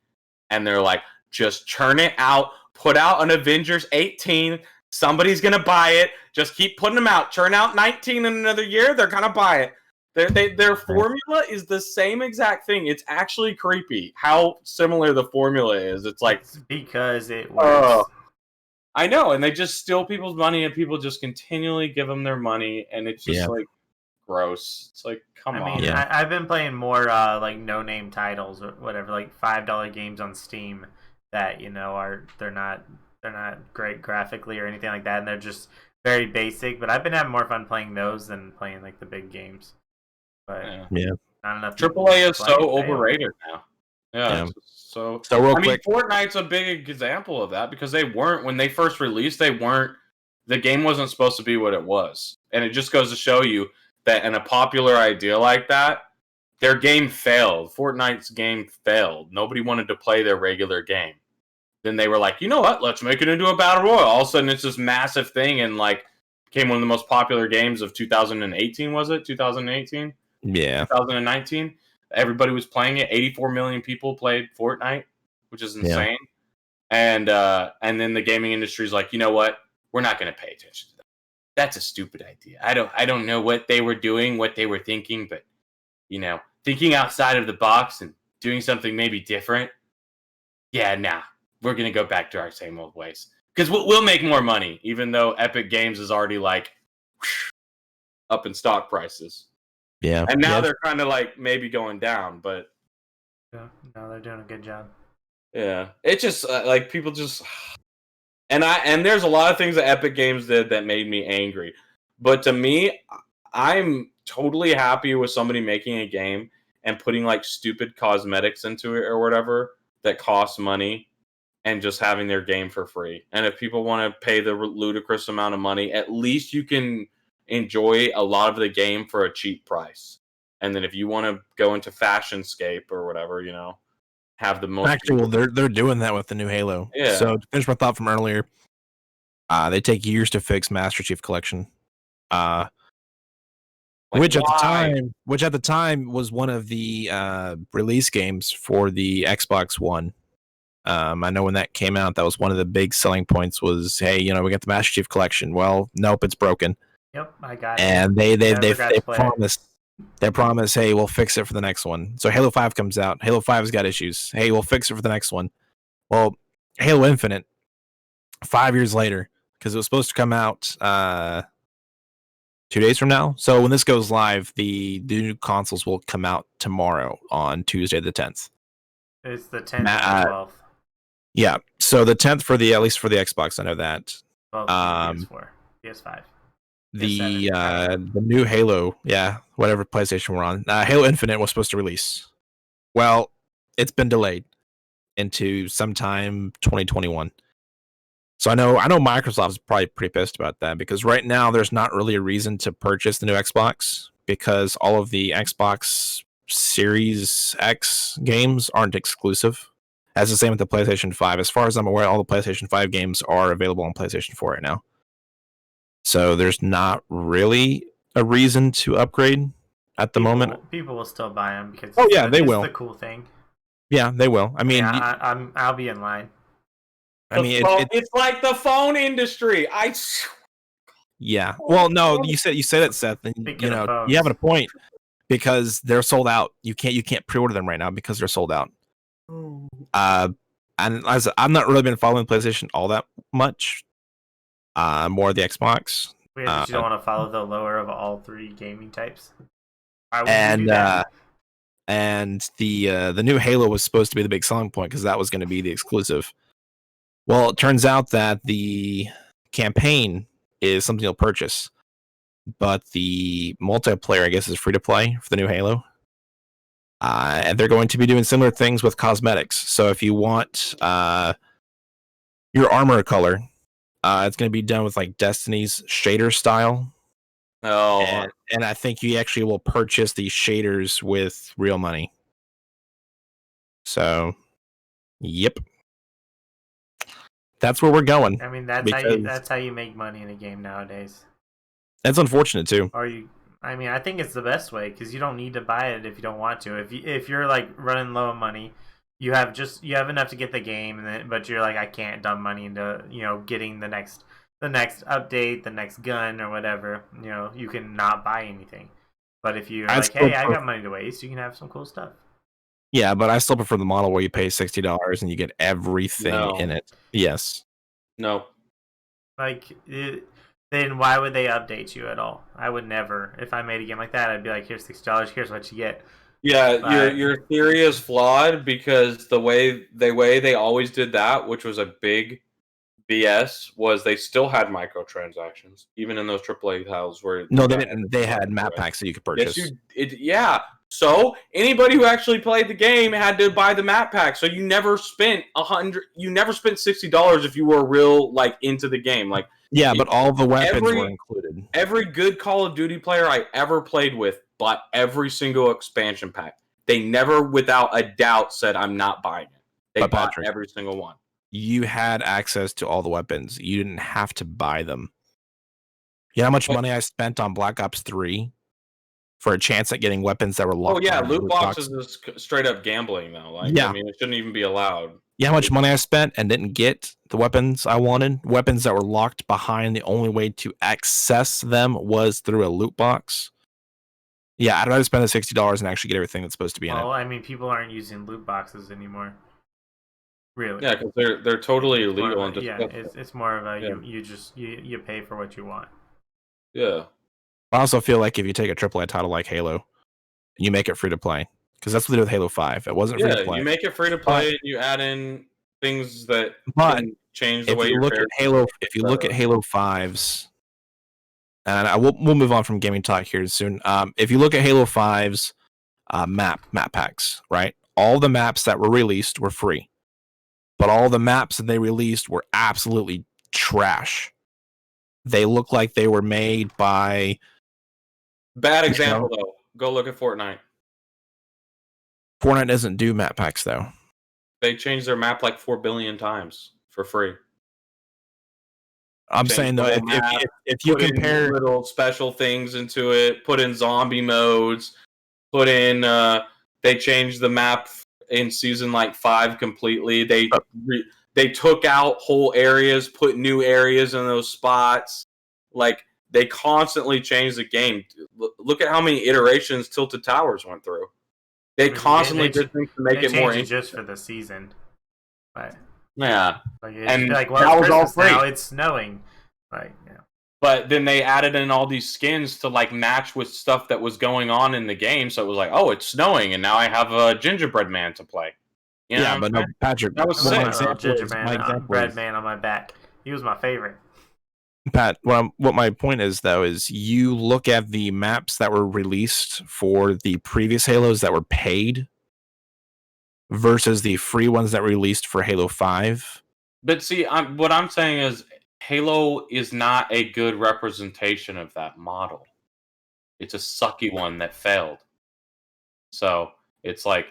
And they're like, just churn it out, put out an Avengers 18, somebody's gonna buy it, just keep putting them out, churn out 19 in another year, they're gonna buy it. Their formula is the same exact thing. It's actually creepy how similar the formula is. It's like, it's because it works. I know, and they just steal people's money, and people just continually give them their money, and it's just like gross. It's like, come on. I've been playing more like no-name titles or whatever, like $5 games on Steam that they're not great graphically or anything like that, and they're just very basic. But I've been having more fun playing those than playing like the big games. But not enough. AAA is so overrated now. Yeah. So real quick, Fortnite's a big example of that, because they weren't, when they first released, the game wasn't supposed to be what it was. And it just goes to show you that in a popular idea like that, their game failed. Fortnite's game failed. Nobody wanted to play their regular game. Then they were like, you know what? Let's make it into a battle royal. All of a sudden, it's this massive thing, and like became one of the most popular games of 2018. Was it 2018? Yeah. 2019. Everybody was playing it. 84 million people played Fortnite, which is insane. Yeah. And then the gaming industry's like, you know what? We're not going to pay attention to that. That's a stupid idea. I don't know what they were doing, what they were thinking, but thinking outside of the box and doing something maybe different. Yeah, nah. We're going to go back to our same old ways, because we'll make more money, even though Epic Games is already like up in stock prices. Yeah. And now they're kind of like maybe going down, but no, they're doing a good job. Yeah. It's just like people just, and there's a lot of things that Epic Games did that made me angry. But to me, I'm totally happy with somebody making a game and putting like stupid cosmetics into it or whatever, that costs money and just having their game for free. And if people want to pay the ludicrous amount of money, at least you can enjoy a lot of the game for a cheap price. And then if you want to go into Fashionscape or whatever, have the most. Actually, well, they're doing that with the new Halo. Yeah. So to finish my thought from earlier, they take years to fix Master Chief Collection, which at the time was one of the release games for the Xbox One. I know when that came out, that was one of the big selling points. Was, hey, we got the Master Chief Collection. Well, nope, it's broken. Yep, I got it. And they promised. They promise, hey, we'll fix it for the next one. So Halo 5 comes out. Halo 5's got issues. Hey, we'll fix it for the next one. Well, Halo Infinite, 5 years later, because it was supposed to come out 2 days from now. So when this goes live, the new consoles will come out tomorrow on Tuesday the 10th. It's the 10th and 12th. Yeah, so the 10th at least for the Xbox, I know that. 12th for PS4, PS5. The new Halo, whatever PlayStation we're on, Halo Infinite was supposed to release. Well, it's been delayed into sometime 2021. So I know Microsoft is probably pretty pissed about that, because right now there's not really a reason to purchase the new Xbox, because all of the Xbox Series X games aren't exclusive. As the same with the PlayStation 5. As far as I'm aware, all the PlayStation 5 games are available on PlayStation 4 right now. So there's not really a reason to upgrade at the moment. People will still buy them because they will. The cool thing. Yeah, they will. I mean, I'll be in line. It's like the phone industry. Yeah. Well, no, you say that, Seth, and you have a point, because they're sold out. You can't pre-order them right now because they're sold out. And as I've not really been following PlayStation all that much. More the Xbox. Weird that you don't want to follow the lower of all three gaming types. And the new Halo was supposed to be the big selling point, because that was going to be the exclusive. Well, it turns out that the campaign is something you'll purchase, but the multiplayer, I guess, is free to play for the new Halo. And they're going to be doing similar things with cosmetics. So if you want your armor color, it's going to be done with like Destiny's shader style. Oh, and I think you actually will purchase these shaders with real money. So, yep, that's where we're going. I mean, that's how you make money in a game nowadays. That's unfortunate too. I think it's the best way, because you don't need to buy it if you don't want to. If you're like running low on money, you have enough to get the game, but you're like, I can't dump money into getting the next update, the next gun or whatever. You can not buy anything. But if you're like, hey, I got money to waste, you can have some cool stuff. Yeah, but I still prefer the model where you pay $60 and you get everything in it. Yes. No. Then why would they update you at all? I would never. If I made a game like that, I'd be like, here's $60, here's what you get. Yeah, your theory is flawed, because the way they always did that, which was a big BS, was they still had microtransactions, even in those AAA titles where no, they didn't. They had map packs that you could purchase. Yes, so anybody who actually played the game had to buy the map pack. So you never spent You never spent $60 if you were real into the game. But all the weapons were included. Every good Call of Duty player I ever played with bought every single expansion pack. They never, without a doubt, said, I'm not buying it. They bought every single one. You had access to all the weapons. You didn't have to buy them. You know how much money I spent on Black Ops 3 for a chance at getting weapons that were locked? Oh, yeah, loot boxes is straight up gambling, though. I mean, it shouldn't even be allowed. You know how much money I spent and didn't get the weapons I wanted? Weapons that were locked behind. The only way to access them was through a loot box. Yeah, I'd rather spend the $60 and actually get everything that's supposed to be in it. Well, I mean, people aren't using loot boxes anymore. Really? Yeah, because they're totally illegal. It's more of a you pay for what you want. Yeah. I also feel like if you take a AAA title like Halo and you make it free to play, because that's what they did with Halo 5. It wasn't free to play. You make it free to play and you add in things that can change the way you look at Halo. If you look at Halo 5's, and we'll move on from gaming talk here soon. If you look at Halo 5's map packs, right? All the maps that were released were free. but all the maps that they released were absolutely trash. They look like they were made by... Bad example, though. Go look at Fortnite. Fortnite doesn't do map packs, though. They changed their map like 4 billion times for free. I'm Change saying, the though, whole map, if you put in compare... little special things into it, put in zombie modes, put in... they changed the map in season like 5 completely. They took out whole areas, put new areas in those spots. Like, they constantly change the game. Look at how many iterations Tilted Towers went through. They constantly did things to make it more interesting. Just for the season. Right. Yeah. Like, and like, well, that was all Christmas free. now, it's snowing. Like, yeah. But then they added in all these skins to like match with stuff that was going on in the game. So it was like, oh, it's snowing, and now I have a gingerbread man to play. You know but no, Patrick, that was My sick. example bread man on my back. He was my favorite. Pat, what my point is, though, is you look at the maps that were released for the previous Halos that were paid versus the free ones that were released for Halo 5. But see, what I'm saying is Halo is not a good representation of that model. It's a sucky one that failed. So it's like,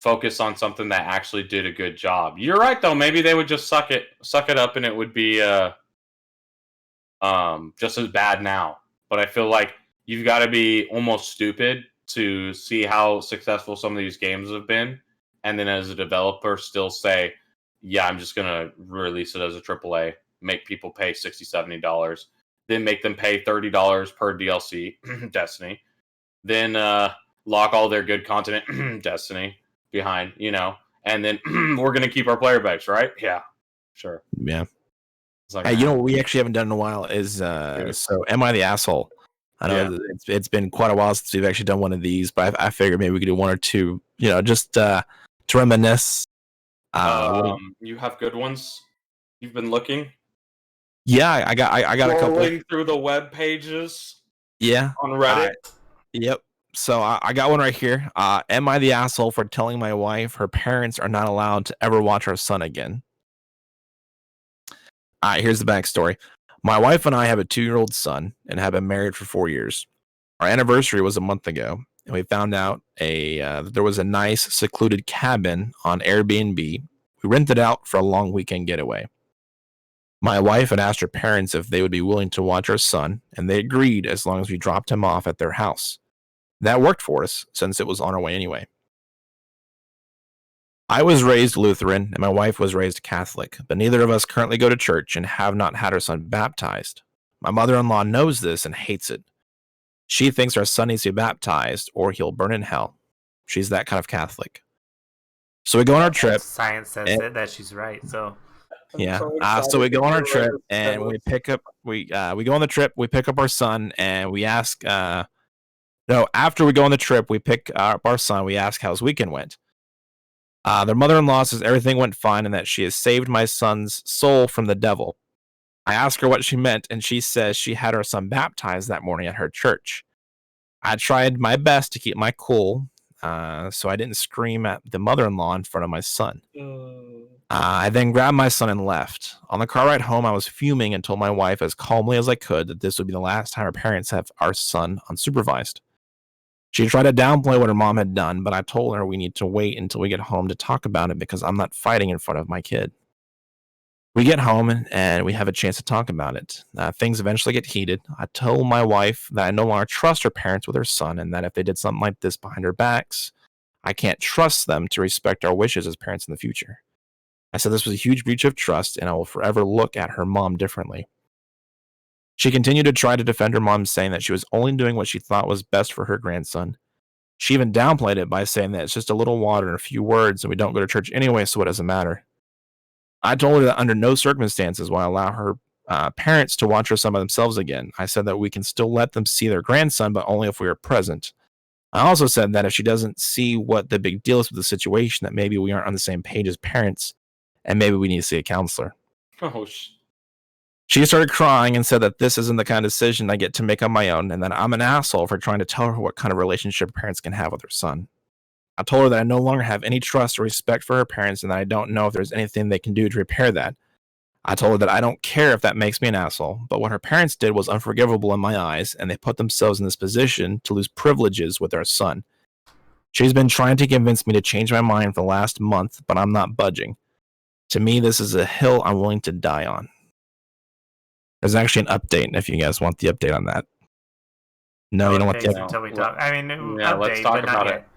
focus on something that actually did a good job. You're right, though. Maybe they would just suck it up, and it would be just as bad now. But I feel like you've got to be almost stupid to see how successful some of these games have been, and then as a developer still say, yeah, I'm just gonna release it as a AAA, make people pay $60, $70, then make them pay $30 per DLC, Destiny, then lock all their good content, Destiny, behind, and then we're gonna keep our player base, right? Yeah, sure. Yeah. It's like, Hey, what we actually haven't done in a while is so Am I the Asshole? I know it's been quite a while since we've actually done one of these, but I figured maybe we could do one or two, just to reminisce. You have good ones. You've been looking. Yeah, I got a couple. Scrolling through the web pages. Yeah, on Reddit. Yep. So I got one right here. Am I the asshole for telling my wife her parents are not allowed to ever watch our son again? Here's the backstory. My wife and I have a 2-year-old son and have been married for 4 years. Our anniversary was a month ago, and we found out there was a nice secluded cabin on Airbnb. We rented out for a long weekend getaway. My wife had asked her parents if they would be willing to watch our son, and they agreed as long as we dropped him off at their house. That worked for us, since it was on our way anyway. I was raised Lutheran, and my wife was raised Catholic, but neither of us currently go to church and have not had our son baptized. My mother-in-law knows this and hates it. She thinks our son needs to be baptized, or he'll burn in hell. She's that kind of Catholic. So we go on our trip. Science says it, that she's right, so... Yeah. So we go on our trip, and we pick up. We go on the trip. We pick up our son, and we ask. After we go on the trip, we pick up our son. We ask how his weekend went. Their mother-in-law says everything went fine, and that she has saved my son's soul from the devil. I ask her what she meant, and she says she had her son baptized that morning at her church. I tried my best to keep my cool, so I didn't scream at the mother-in-law in front of my son. I then grabbed my son and left. On the car ride home, I was fuming and told my wife as calmly as I could that this would be the last time our parents have our son unsupervised. She tried to downplay what her mom had done, but I told her we need to wait until we get home to talk about it because I'm not fighting in front of my kid. We get home and we have a chance to talk about it. Things eventually get heated. I told my wife that I no longer trust her parents with her son, and that if they did something like this behind her backs, I can't trust them to respect our wishes as parents in the future. I said this was a huge breach of trust, and I will forever look at her mom differently. She continued to try to defend her mom, saying that she was only doing what she thought was best for her grandson. She even downplayed it by saying that it's just a little water and a few words, and we don't go to church anyway, so it doesn't matter. I told her that under no circumstances will I allow her parents to watch her son by themselves again. I said that we can still let them see their grandson, but only if we are present. I also said that if she doesn't see what the big deal is with the situation, that maybe we aren't on the same page as parents, and maybe we need to see a counselor. She started crying and said that this isn't the kind of decision I get to make on my own, and that I'm an asshole for trying to tell her what kind of relationship parents can have with their son. I told her that I no longer have any trust or respect for her parents and that I don't know if there's anything they can do to repair that. I told her that I don't care if that makes me an asshole, but what her parents did was unforgivable in my eyes, and they put themselves in this position to lose privileges with our son. She's been trying to convince me to change my mind for the last month, but I'm not budging. To me, this is a hill I'm willing to die on. There's actually an update if you guys want the update on that. No, you don't want the Updates update? until we talk. I mean, Yeah, update, let's talk but not about yet.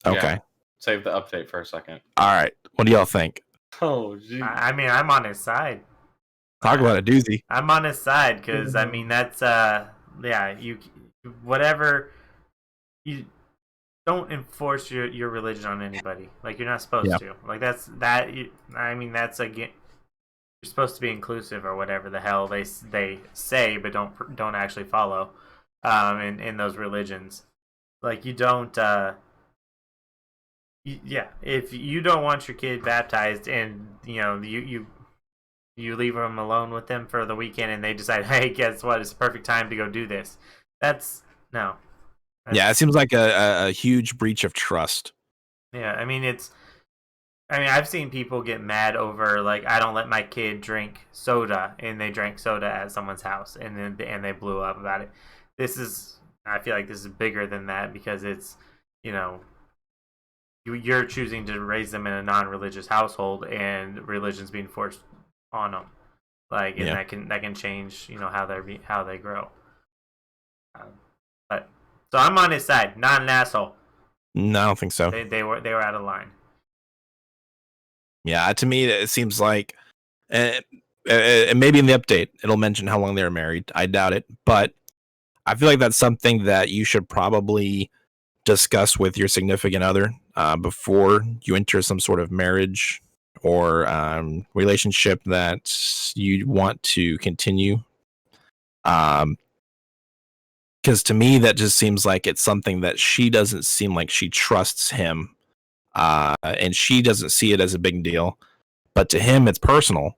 it. Okay. Yeah. Save the update for a second. All right. What do y'all think? Oh, geez. I mean, I'm on his side. Talk about a doozy. I'm on his side because I mean that's yeah, you whatever, you don't enforce your religion on anybody. Like you're not supposed Yeah. to. Like I mean that's again, you're supposed to be inclusive or whatever the hell they say, but don't actually follow in those religions. Like you don't yeah, if you don't want your kid baptized and you know you leave them alone with them for the weekend and they decide, hey, guess what, it's the perfect time to go do this, that's no. Yeah, it seems like a huge breach of trust. Yeah, I mean I've seen people get mad over like I don't let my kid drink soda and they drank soda at someone's house and they blew up about it. I feel like this is bigger than that because it's, you know, you're choosing to raise them in a non-religious household and religion's being forced on them, like, and Yeah. that can change, you know, how they grow. But so I'm on his side, not an asshole. No, I don't think so. They were out of line. Yeah, to me, it seems like, maybe in the update, it'll mention how long they were married. I doubt it, but I feel like that's something that you should probably discuss with your significant other before you enter some sort of marriage or relationship that you want to continue. Because to me, that just seems like it's something that she doesn't seem like she trusts him, and she doesn't see it as a big deal. But to him, it's personal.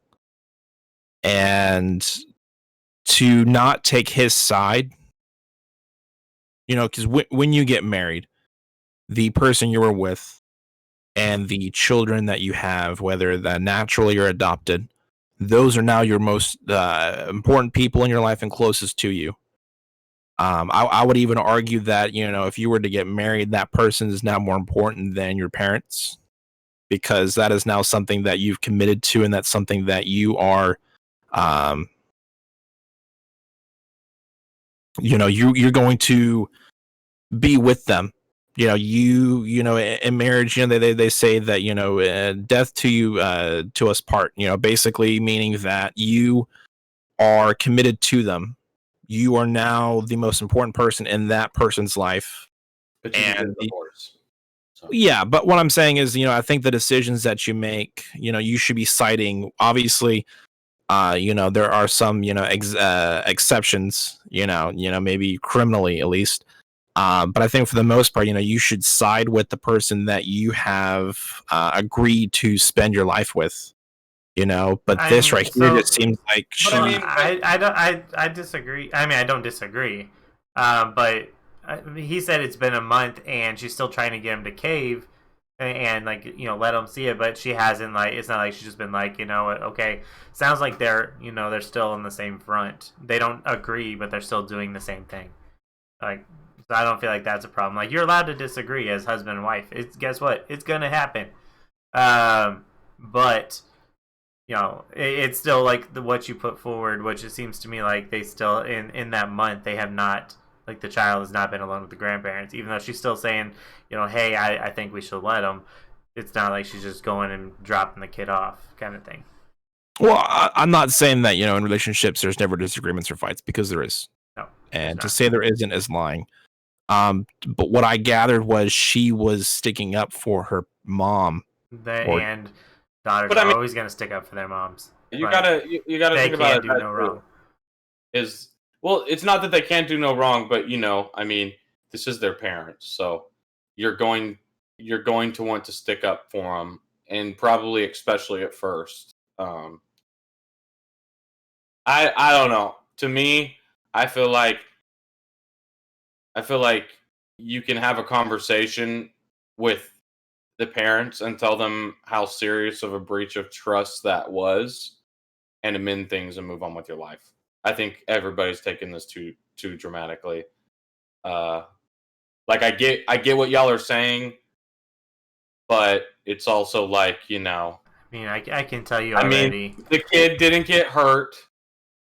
And to not take his side, you know, because when you get married, the person you were with and the children that you have, whether they're naturally or adopted, those are now your most important people in your life and closest to you. I would even argue that, you know, if you were to get married, that person is now more important than your parents, because that is now something that you've committed to, and that's something that you are, you know, you're going to be with them. You know, you know, in marriage, you know, they say that, you know, death to you, to us part. You know, basically meaning that you are committed to them. You are now the most important person in that person's life. But you And can get divorced. So. Yeah, but what I'm saying is, you know, I think the decisions that you make, you know, you should be citing. Obviously, you know, there are some, you know, exceptions. You know, maybe criminally at least. But I think for the most part, you know, you should side with the person that you have agreed to spend your life with. You know, but this right here just seems like she. But I mean, I disagree. I mean, I don't disagree. But he said it's been a month and she's still trying to get him to cave and like, you know, let him see it, but she hasn't. Like, it's not like she's just been like, you know what, okay, sounds like they're, you know, they're still on the same front. They don't agree, but they're still doing the same thing. Like, so I don't feel like that's a problem. Like, you're allowed to disagree as husband and wife. It's, guess what, it's gonna happen. But you know, it's still like what you put forward, which it seems to me like they still in that month they have not, like, the child has not been alone with the grandparents, even though she's still saying, you know, hey, I think we should let them. It's not like she's just going and dropping the kid off kind of thing. Well, I'm not saying that, you know, in relationships there's never disagreements or fights, because there is. No, and to say there isn't is lying. But what I gathered was she was sticking up for her mom. And daughters are always going to stick up for their moms. You gotta think about it. They can't do no wrong. Well, it's not that they can't do no wrong, but, you know, I mean, this is their parents, so you're going to want to stick up for them, and probably especially at first. I don't know. To me, I feel like you can have a conversation with the parents and tell them how serious of a breach of trust that was, and amend things and move on with your life. I think everybody's taking this too dramatically. Uh, like I get what y'all are saying, but it's also like, you know, I mean, I can tell you I already. mean, the kid didn't get hurt.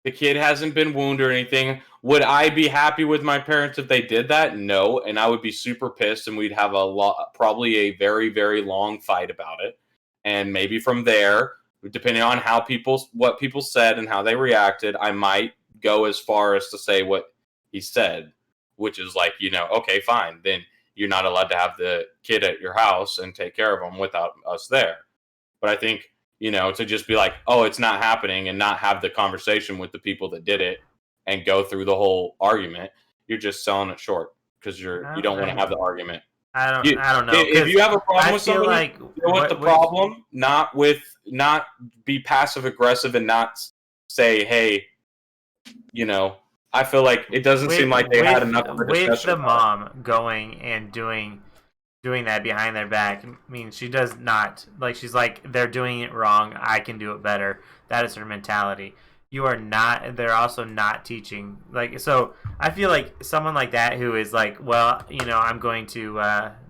The kid hasn't been wounded or anything. Would I be happy with my parents if they did that? No, and I would be super pissed, and we'd have probably a very, very long fight about it. And maybe from there, depending on what people said and how they reacted, I might go as far as to say what he said, which is like, you know, okay, fine, then you're not allowed to have the kid at your house and take care of him without us there. But I think, you know, to just be like, oh, it's not happening and not have the conversation with the people that did it and go through the whole argument, you're just selling it short because you don't want to have the argument. I don't know. If you have a problem with somebody, like deal with the problem, not be passive aggressive and not say, hey, you know, I feel like it doesn't seem like they had enough of a discussion. With the mom going and doing that behind their back, I mean, she does not, like, she's like, they're doing it wrong, I can do it better. That is her mentality. You are not, they're also not teaching, like, so I feel like someone like that who is like, well, you know, I'm going to,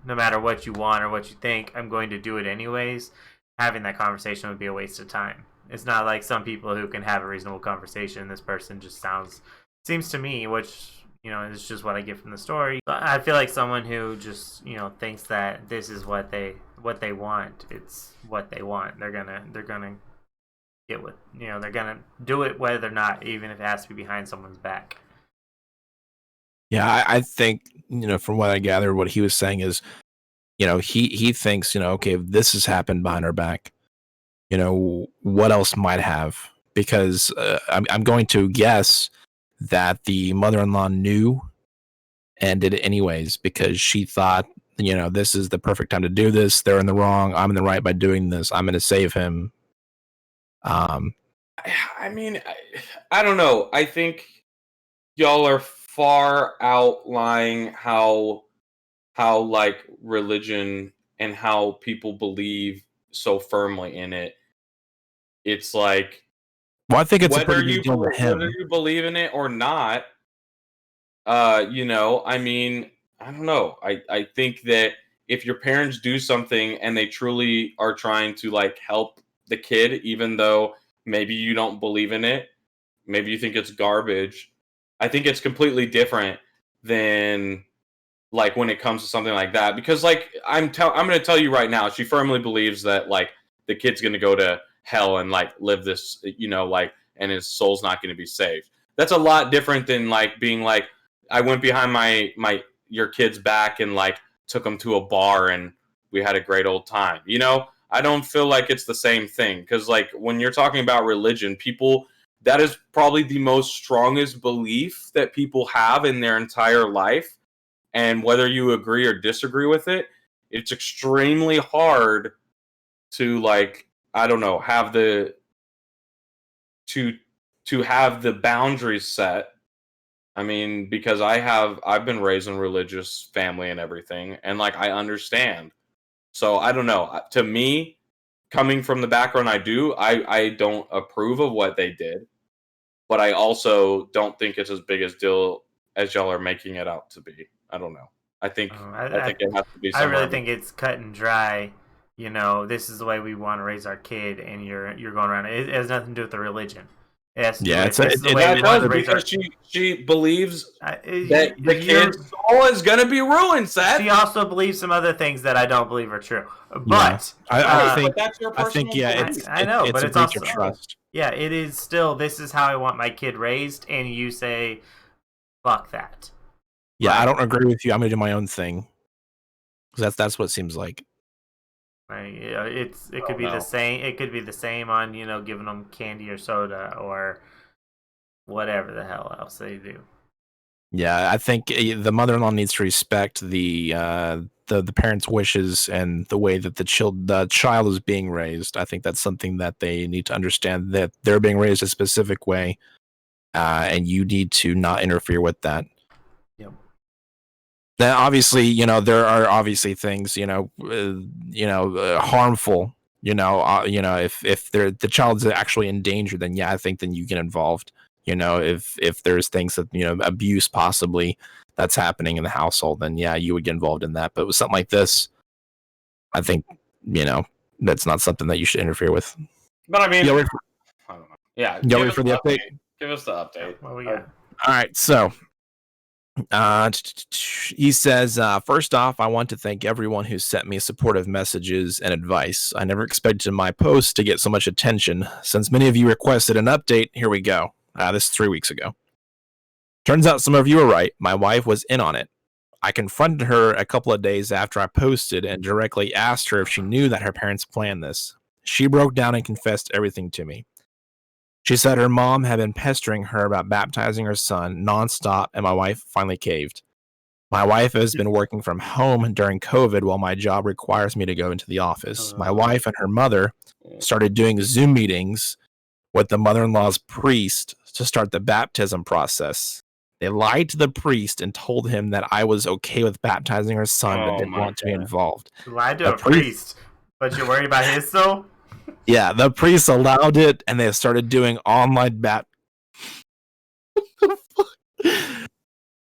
no matter what you want or what you think, I'm going to do it anyways, having that conversation would be a waste of time. It's not like some people who can have a reasonable conversation. This person just seems to me, which, you know, it's just what I get from the story. I feel like someone who just, you know, thinks that this is what they want. It's what they want. They're gonna get with, you know, they're gonna do it whether or not, even if it has to be behind someone's back. Yeah, I think, you know, from what I gathered, what he was saying is, you know, he thinks, you know, okay, if this has happened behind our back, you know, what else might have? Because I'm going to guess that the mother-in-law knew and did it anyways because she thought, you know, this is the perfect time to do this. They're in the wrong. I'm in the right by doing this. I'm going to save him. I mean, I don't know. I think y'all are far outlying how like religion and how people believe so firmly in it. It's like, well, I think it's a pretty big deal for him. Whether you believe in it or not, you know, I mean, I don't know. I think that if your parents do something and they truly are trying to like help the kid, even though maybe you don't believe in it, maybe you think it's garbage, I think it's completely different than like when it comes to something like that. Because like I'm going to tell you right now, she firmly believes that like the kid's going to go to hell and like live this, you know, like, and his soul's not going to be saved. That's a lot different than like being like, I went behind your kid's back and like took him to a bar and we had a great old time. You know, I don't feel like it's the same thing because like when you're talking about religion, people, that is probably the most strongest belief that people have in their entire life. And whether you agree or disagree with it, it's extremely hard to like, I don't know, have the to have the boundaries set. I mean, because I've been raised in a religious family and everything, and like I understand. So I don't know. To me, coming from the background I don't approve of what they did, but I also don't think it's as big a deal as y'all are making it out to be. I don't know. I think it has to be. I really think it's cut and dry. You know, this is the way we want to raise our kid, and you're going around. It has nothing to do with the religion. It does because she believes that the kid's soul is going to be ruined, Seth. She also believes some other things that I don't believe are true. But I think but that's your personal I know, it's but a it's breach also of trust. Yeah, it is still. This is how I want my kid raised, and you say, "Fuck that." Yeah, right. I don't agree with you. I'm gonna do my own thing. Because that's what it seems like. It could be the same. It could be the same on, you know, giving them candy or soda or whatever the hell else they do. Yeah, I think the mother-in-law needs to respect the parents' wishes and the way that the child is being raised. I think that's something that they need to understand, that they're being raised a specific way, and you need to not interfere with that. Yep. Then obviously, there are obviously things, harmful. If the child's actually in danger, then yeah, I think then you get involved. If there's things that abuse possibly that's happening in the household, then yeah, you would get involved in that. But with something like this, I think that's not something that you should interfere with. But I mean, Yeah, I don't know. Yeah, you wait for the update. Give us the update. What we got? All right, so he says, first off, I want to thank everyone who sent me supportive messages and advice. I never expected my post to get so much attention. Since many of you requested an update, here we go. This is 3 weeks ago. Turns out some of you were right. My wife was in on it. I confronted her a couple of days after I posted and directly asked her if she knew that her parents planned this. She broke down and confessed everything to me. She said her mom had been pestering her about baptizing her son nonstop, and my wife finally caved. My wife has been working from home during COVID while my job requires me to go into the office. My wife and her mother started doing Zoom meetings with the mother-in-law's priest to start the baptism process. They lied to the priest and told him that I was okay with baptizing her son, but didn't want to be involved. You lied to a priest, but you're worried about his soul? Yeah, the priest allowed it, and they started doing online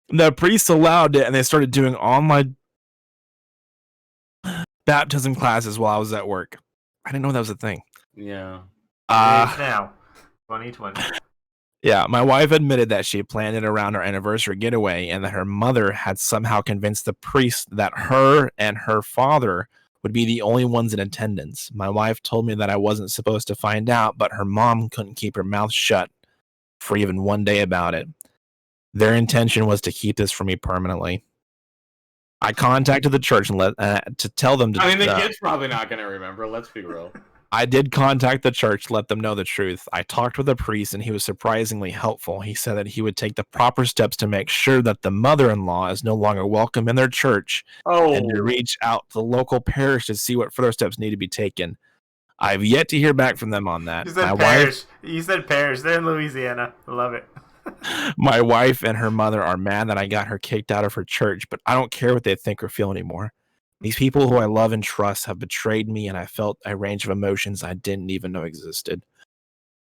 The priest allowed it, and they started doing online baptism classes while I was at work. I didn't know that was a thing. Yeah. It is now, 2020. Yeah, my wife admitted that she planned it around our anniversary getaway, and that her mother had somehow convinced the priest that her and her father would be the only ones in attendance. My wife told me that I wasn't supposed to find out, but her mom couldn't keep her mouth shut for even one day about it. Their intention was to keep this from me permanently. I contacted the church and to tell them to. I mean, the kid's probably not going to remember. Let's be real. I did contact the church, let them know the truth. I talked with the priest, and he was surprisingly helpful. He said that he would take the proper steps to make sure that the mother-in-law is no longer welcome in their church, and to reach out to the local parish to see what further steps need to be taken. I've yet to hear back from them on that. You said parish. You said parish. They're in Louisiana. I love it. My wife and her mother are mad that I got her kicked out of her church, but I don't care what they think or feel anymore. These people who I love and trust have betrayed me, and I felt a range of emotions I didn't even know existed.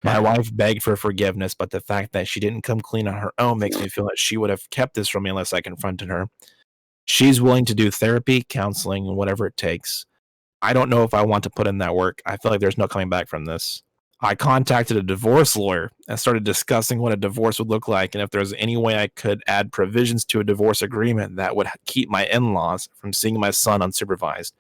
My wife begged for forgiveness, but the fact that she didn't come clean on her own makes me feel that she would have kept this from me unless I confronted her. She's willing to do therapy, counseling, and whatever it takes. I don't know if I want to put in that work. I feel like there's no coming back from this. I contacted a divorce lawyer and started discussing what a divorce would look like and if there was any way I could add provisions to a divorce agreement that would keep my in-laws from seeing my son unsupervised.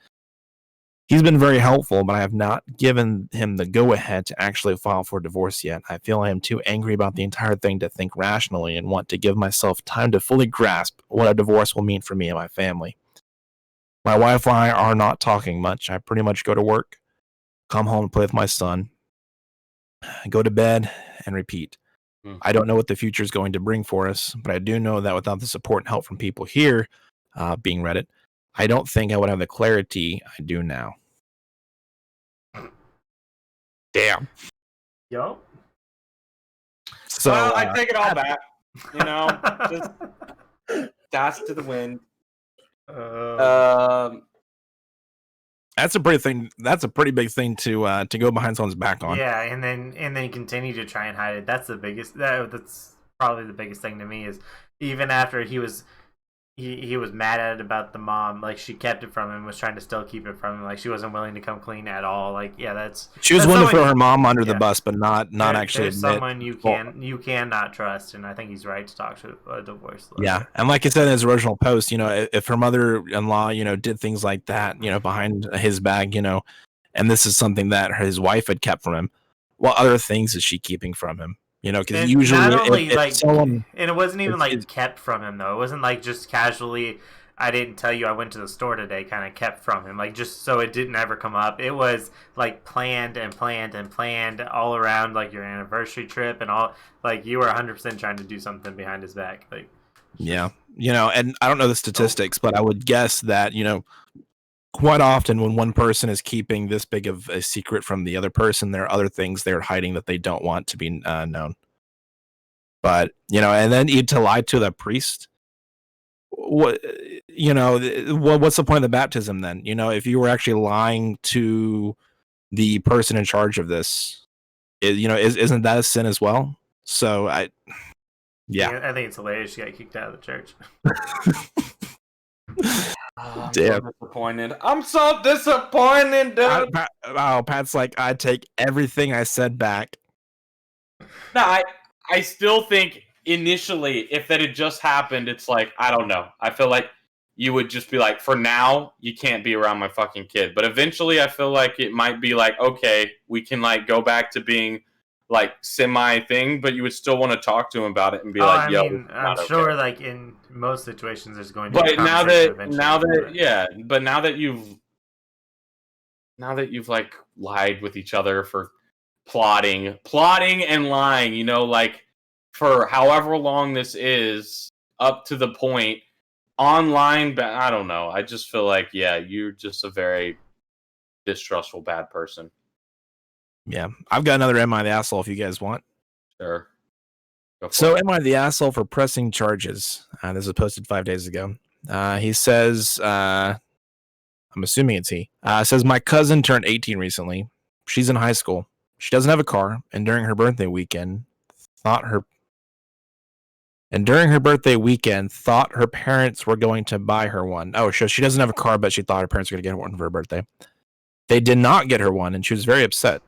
He's been very helpful, but I have not given him the go-ahead to actually file for divorce yet. I feel I am too angry about the entire thing to think rationally and want to give myself time to fully grasp what a divorce will mean for me and my family. My wife and I are not talking much. I pretty much go to work, come home and play with my son, go to bed, and repeat. I don't know what the future is going to bring for us, but I do know that without the support and help from people here, being Reddit, I don't think I would have the clarity I do now. Damn. Yo. So well, I take it all back. Just that's to the wind. That's a pretty thing. That's a pretty big thing to go behind someone's back on. Yeah, and then continue to try and hide it. That's the biggest. That's probably the biggest thing to me is even after he was mad at it about the mom, like she kept it from him, was trying to still keep it from him. Like she wasn't willing to come clean at all. Like she was willing to throw her mom under the bus, but not actually admit. Someone you cannot trust, and I think he's right to talk to a divorce lawyer. Yeah, and like I said in his original post, if her mother-in-law, did things like that, behind his back, and this is something that his wife had kept from him, what other things is she keeping from him? Because usually, and it wasn't even kept from him though. It wasn't like just casually. I didn't tell you I went to the store today. Kind of kept from him, like just so it didn't ever come up. It was like planned and planned and planned all around, like your anniversary trip and all. Like you were 100% trying to do something behind his back. Like, yeah, and I don't know the statistics, but I would guess that quite often when one person is keeping this big of a secret from the other person, there are other things they're hiding that they don't want to be known. But, and then to lie to the priest, what what's the point of the baptism then? If you were actually lying to the person in charge of this, isn't that a sin as well? So yeah. I think it's hilarious. You got kicked out of the church. I'm Damn. so disappointed. I'm so disappointed, dude. Pat's like, I take everything I said back. No, I still think initially, if that had just happened, it's like, I don't know. I feel like you would just be like, for now, you can't be around my fucking kid. But eventually, I feel like it might be like, okay, we can like go back to being like semi thing, but you would still want to talk to him about it and be like, yo, I'm sure okay. like in most situations there's going to be But a conversation eventually. now that you've like lied with each other for plotting and lying, like for however long this is up to the point online, but I don't know. I just feel like, yeah, you're just a very distrustful bad person. Yeah, I've got another Am I the Asshole if you guys want. Sure. So, am I the asshole for pressing charges? This was posted 5 days ago. He says, I'm assuming it's he. Says, my cousin turned 18 recently. She's in high school. She doesn't have a car, and during her birthday weekend, thought her parents were going to buy her one. Oh, so she doesn't have a car, but she thought her parents were going to get her one for her birthday. They did not get her one, and she was very upset.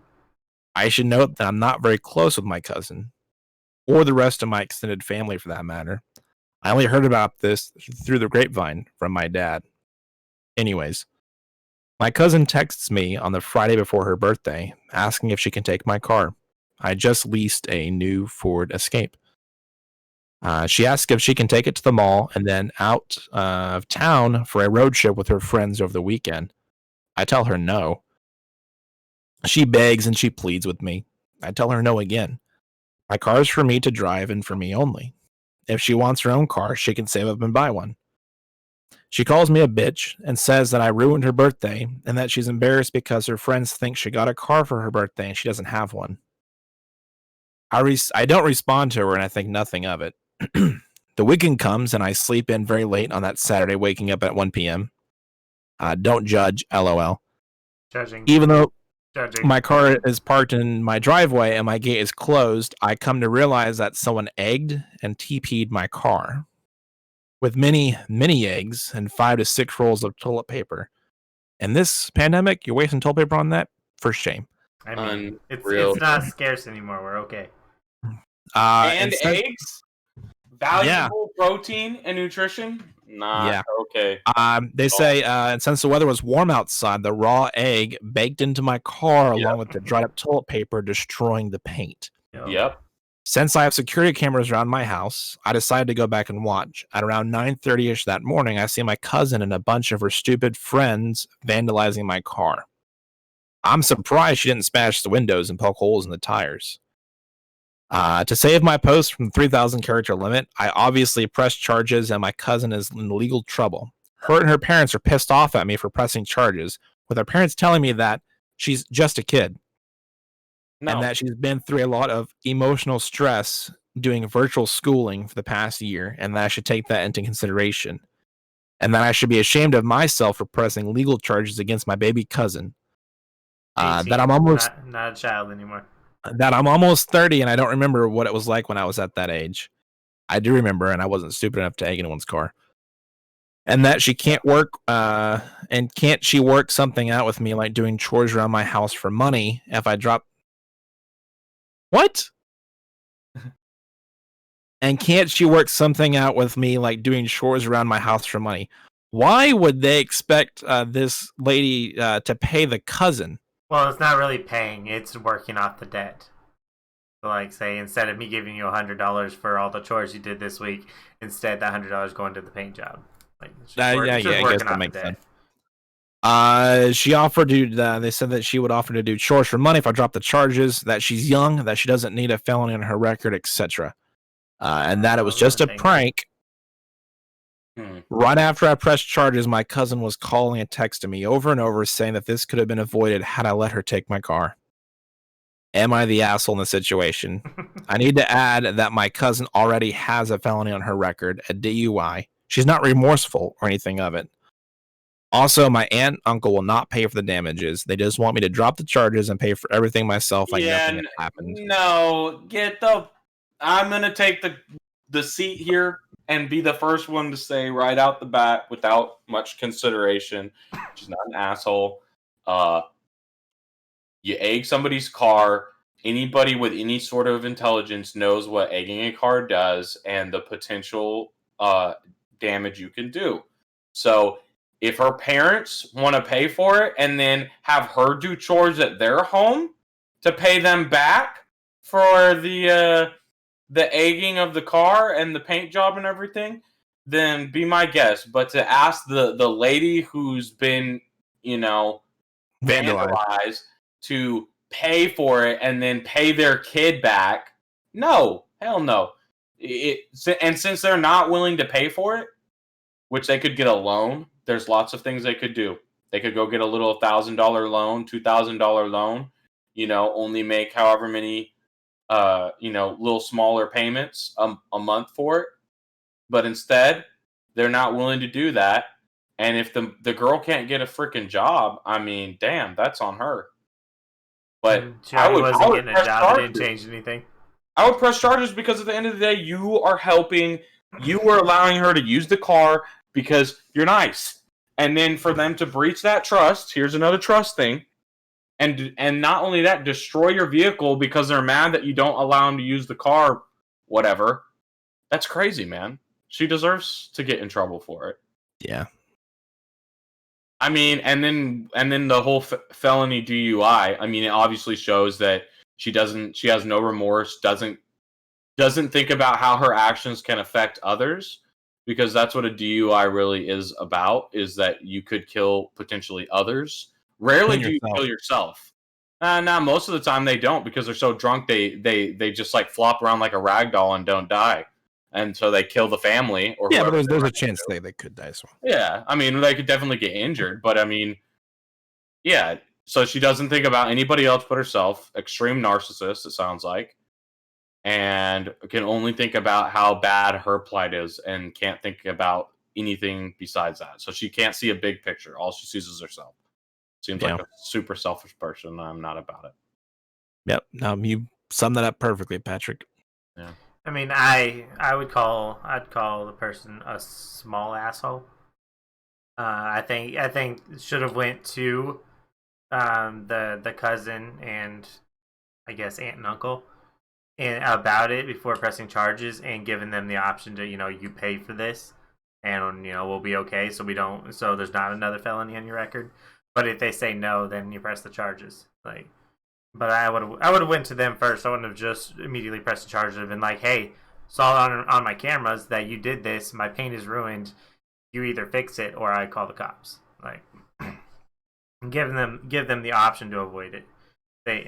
I should note that I'm not very close with my cousin, or the rest of my extended family for that matter. I only heard about this through the grapevine from my dad. Anyways, my cousin texts me on the Friday before her birthday, asking if she can take my car. I just leased a new Ford Escape. She asks if she can take it to the mall and then out of town for a road trip with her friends over the weekend. I tell her no. She begs and she pleads with me. I tell her no again. My car is for me to drive and for me only. If she wants her own car, she can save up and buy one. She calls me a bitch and says that I ruined her birthday and that she's embarrassed because her friends think she got a car for her birthday and she doesn't have one. I don't respond to her and I think nothing of it. The weekend comes and I sleep in very late on that Saturday, waking up at 1 p.m. Don't judge, LOL. Judging. Even though my car is parked in my driveway and my gate is closed, I come to realize that someone egged and TP'd my car with many, many eggs and 5 to 6 rolls of toilet paper. And this pandemic, you're wasting toilet paper on that? For shame. I mean, it's not scarce anymore. We're okay. And eggs? Valuable protein and nutrition? Nah, okay. They say, and since the weather was warm outside, the raw egg baked into my car along with the dried up toilet paper, destroying the paint. Yep. Since I have security cameras around my house, I decided to go back and watch. At around 9:30ish that morning, I see my cousin and a bunch of her stupid friends vandalizing my car. I'm surprised she didn't smash the windows and poke holes in the tires. To save my post from the 3,000 character limit, I obviously pressed charges and my cousin is in legal trouble. Her and her parents are pissed off at me for pressing charges, with her parents telling me that she's just a kid. And that she's been through a lot of emotional stress doing virtual schooling for the past year, and that I should take that into consideration. And that I should be ashamed of myself for pressing legal charges against my baby cousin. That I'm almost not a child anymore. That I'm almost 30 and I don't remember what it was like when I was at that age. I do remember, and I wasn't stupid enough to egg anyone's car. And that she can't work, and can't she work something out with me, like doing chores around my house for money if I drop... What? And can't she work something out with me, like doing chores around my house for money? Why would they expect this lady to pay the cousin? Well, it's not really paying; it's working off the debt. So, like, say instead of me giving you $100 for all the chores you did this week, instead that $100 going to the paint job. Like, I guess that makes sense. She offered to. They said that she would offer to do chores for money if I drop the charges. That she's young, that she doesn't need a felony on her record, etc. And that it was just a prank. Right after I pressed charges, my cousin was calling and texting me over and over saying that this could have been avoided had I let her take my car. Am I the asshole in the situation? I need to add that my cousin already has a felony on her record, a DUI, She's not remorseful or anything of it. Also, my aunt and uncle will not pay for the damages. They just want me to drop the charges and pay for everything myself like nothing had happened. No, I'm going to take the seat here and be the first one to say right out the bat without much consideration. She's not an asshole. You egg somebody's car. Anybody with any sort of intelligence knows what egging a car does and the potential damage you can do. So if her parents want to pay for it and then have her do chores at their home to pay them back for the egging of the car and the paint job and everything, then be my guest. But to ask the lady who's been, vandalized to pay for it and then pay their kid back, no, hell no. And since they're not willing to pay for it, which they could get a loan, there's lots of things they could do. They could go get a little $1,000 loan, $2,000 loan, only make however many, little smaller payments a month for it. But instead, they're not willing to do that. And if the girl can't get a freaking job, I mean, damn, that's on her. But I wasn't getting a job. It didn't change anything. I would press charges because at the end of the day, you are helping. You were allowing her to use the car because you're nice. And then for them to breach that trust, here's another trust thing. And not only that, destroy your vehicle because they're mad that you don't allow them to use the car, whatever. That's crazy, man. She deserves to get in trouble for it. Yeah. I mean, and then the whole felony DUI. I mean, it obviously shows that she has no remorse, doesn't think about how her actions can affect others, because that's what a DUI really is about, is that you could kill potentially others. Rarely do you kill yourself. Now, most of the time they don't, because they're so drunk they just like flop around like a rag doll and don't die. And so they kill the family. Or but there's a chance they could die as well. Yeah, I mean, they could definitely get injured, but I mean, yeah. So she doesn't think about anybody else but herself. Extreme narcissist, it sounds like. And can only think about how bad her plight is and can't think about anything besides that. So she can't see a big picture. All she sees is herself. Seems like a super selfish person. I'm not about it. Yep. You summed that up perfectly, Patrick. Yeah. I mean, I'd call the person a small asshole. I think should have went to the cousin and I guess aunt and uncle and about it before pressing charges and giving them the option to you pay for this and we'll be okay so there's not another felony on your record. But if they say no, then you press the charges. But I would have went to them first. I wouldn't have just immediately pressed the charges. I've been like, hey, saw on my cameras that you did this. My paint is ruined. You either fix it or I call the cops. Give them the option to avoid it. They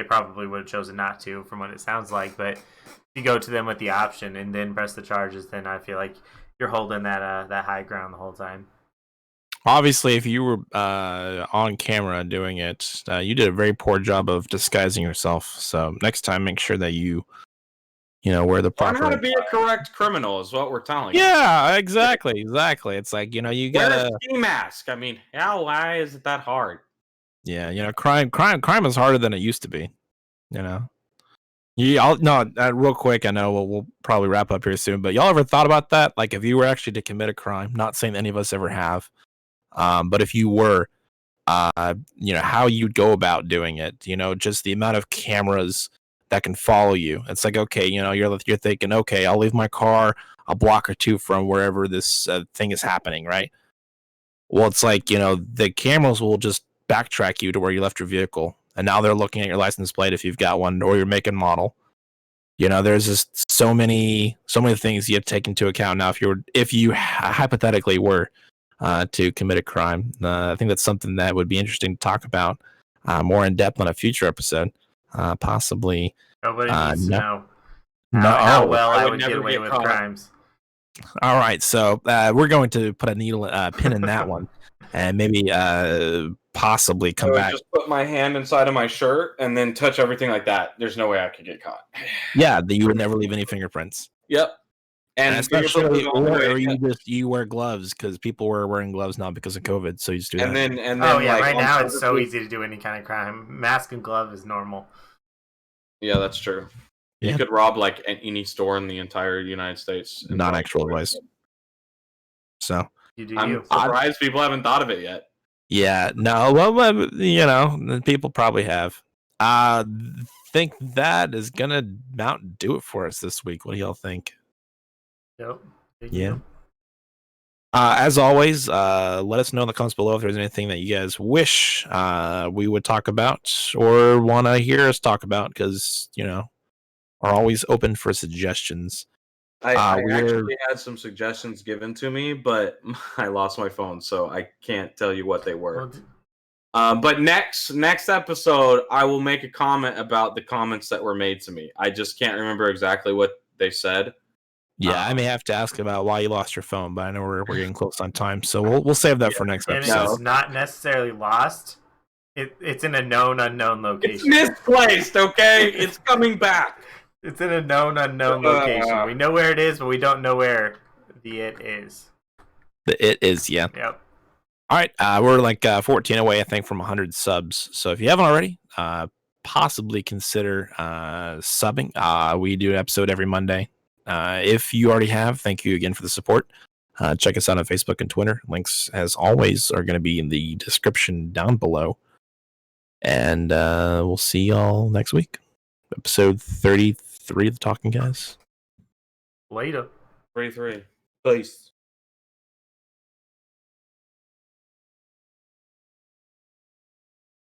probably would have chosen not to, from what it sounds like. But if you go to them with the option and then press the charges, then I feel like you're holding that high ground the whole time. Obviously, if you were on camera doing it, you did a very poor job of disguising yourself. So next time, make sure that you wear the proper. Learn how to be a correct criminal is what we're telling you. Yeah, exactly. It's like you gotta wear a ski mask. I mean, why is it that hard? Yeah, crime is harder than it used to be. Real quick. I know we'll probably wrap up here soon, but y'all ever thought about that? Like, if you were actually to commit a crime, not saying that any of us ever have. But if you were, how you'd go about doing it, just the amount of cameras that can follow you. It's like, okay, you're thinking, okay, I'll leave my car a block or two from wherever this thing is happening, right? Well, it's like, the cameras will just backtrack you to where you left your vehicle. And now they're looking at your license plate if you've got one or your make and model. There's just so many things you have to take into account. Now, if you hypothetically were to commit a crime. I think that's something that would be interesting to talk about more in depth on a future episode. Possibly. Nobody needs to know how well I would get away with crimes. All right, so we're going to put a pin in that one, and maybe possibly come back. Just put my hand inside of my shirt and then touch everything like that. There's no way I could get caught. Yeah, you would never leave any fingerprints. Yep. And especially, fingerprint was on the way. or you wear gloves because people were wearing gloves now because of COVID. So you just do that. And then Oh yeah, like, right on now it's so purpose- easy to do any kind of crime. Mask and glove is normal. Yeah, that's true. Yeah. You could rob like any store in the entire United States. and Non-actual probably- advice. So You do I'm you. surprised people haven't thought of it yet. yeah, no, well, you know, people probably have. Think that is gonna about do it for us this week. What do y'all think? Yep. Yeah. As always, let us know in the comments below if there's anything that you guys wish we would talk about or want to hear us talk about, because you know, are always open for suggestions. I we're- actually had some suggestions given to me, but I lost my phone, so I can't tell you what they were. But next episode, I will make a comment about the comments that were made to me. I just can't remember exactly what they said. Yeah, I may have to ask about why you lost your phone, but I know we're getting close on time, so we'll save that for next And episode. it's not necessarily lost. It's in a known unknown location. It's misplaced, okay? It's coming back. It's in a known unknown location. We know where it is, but we don't know where the it is. It is, yeah. Yep. All right, we're like 14 away, I think, from 100 subs. So if you haven't already, possibly consider subbing. We do an episode every Monday. If you already have, thank you again for the support. Check us out on Facebook and Twitter. Links, as always, are going to be in the description down below. And we'll see y'all next week. Episode 33 of The Talking Guys. Later. 3-3. Peace.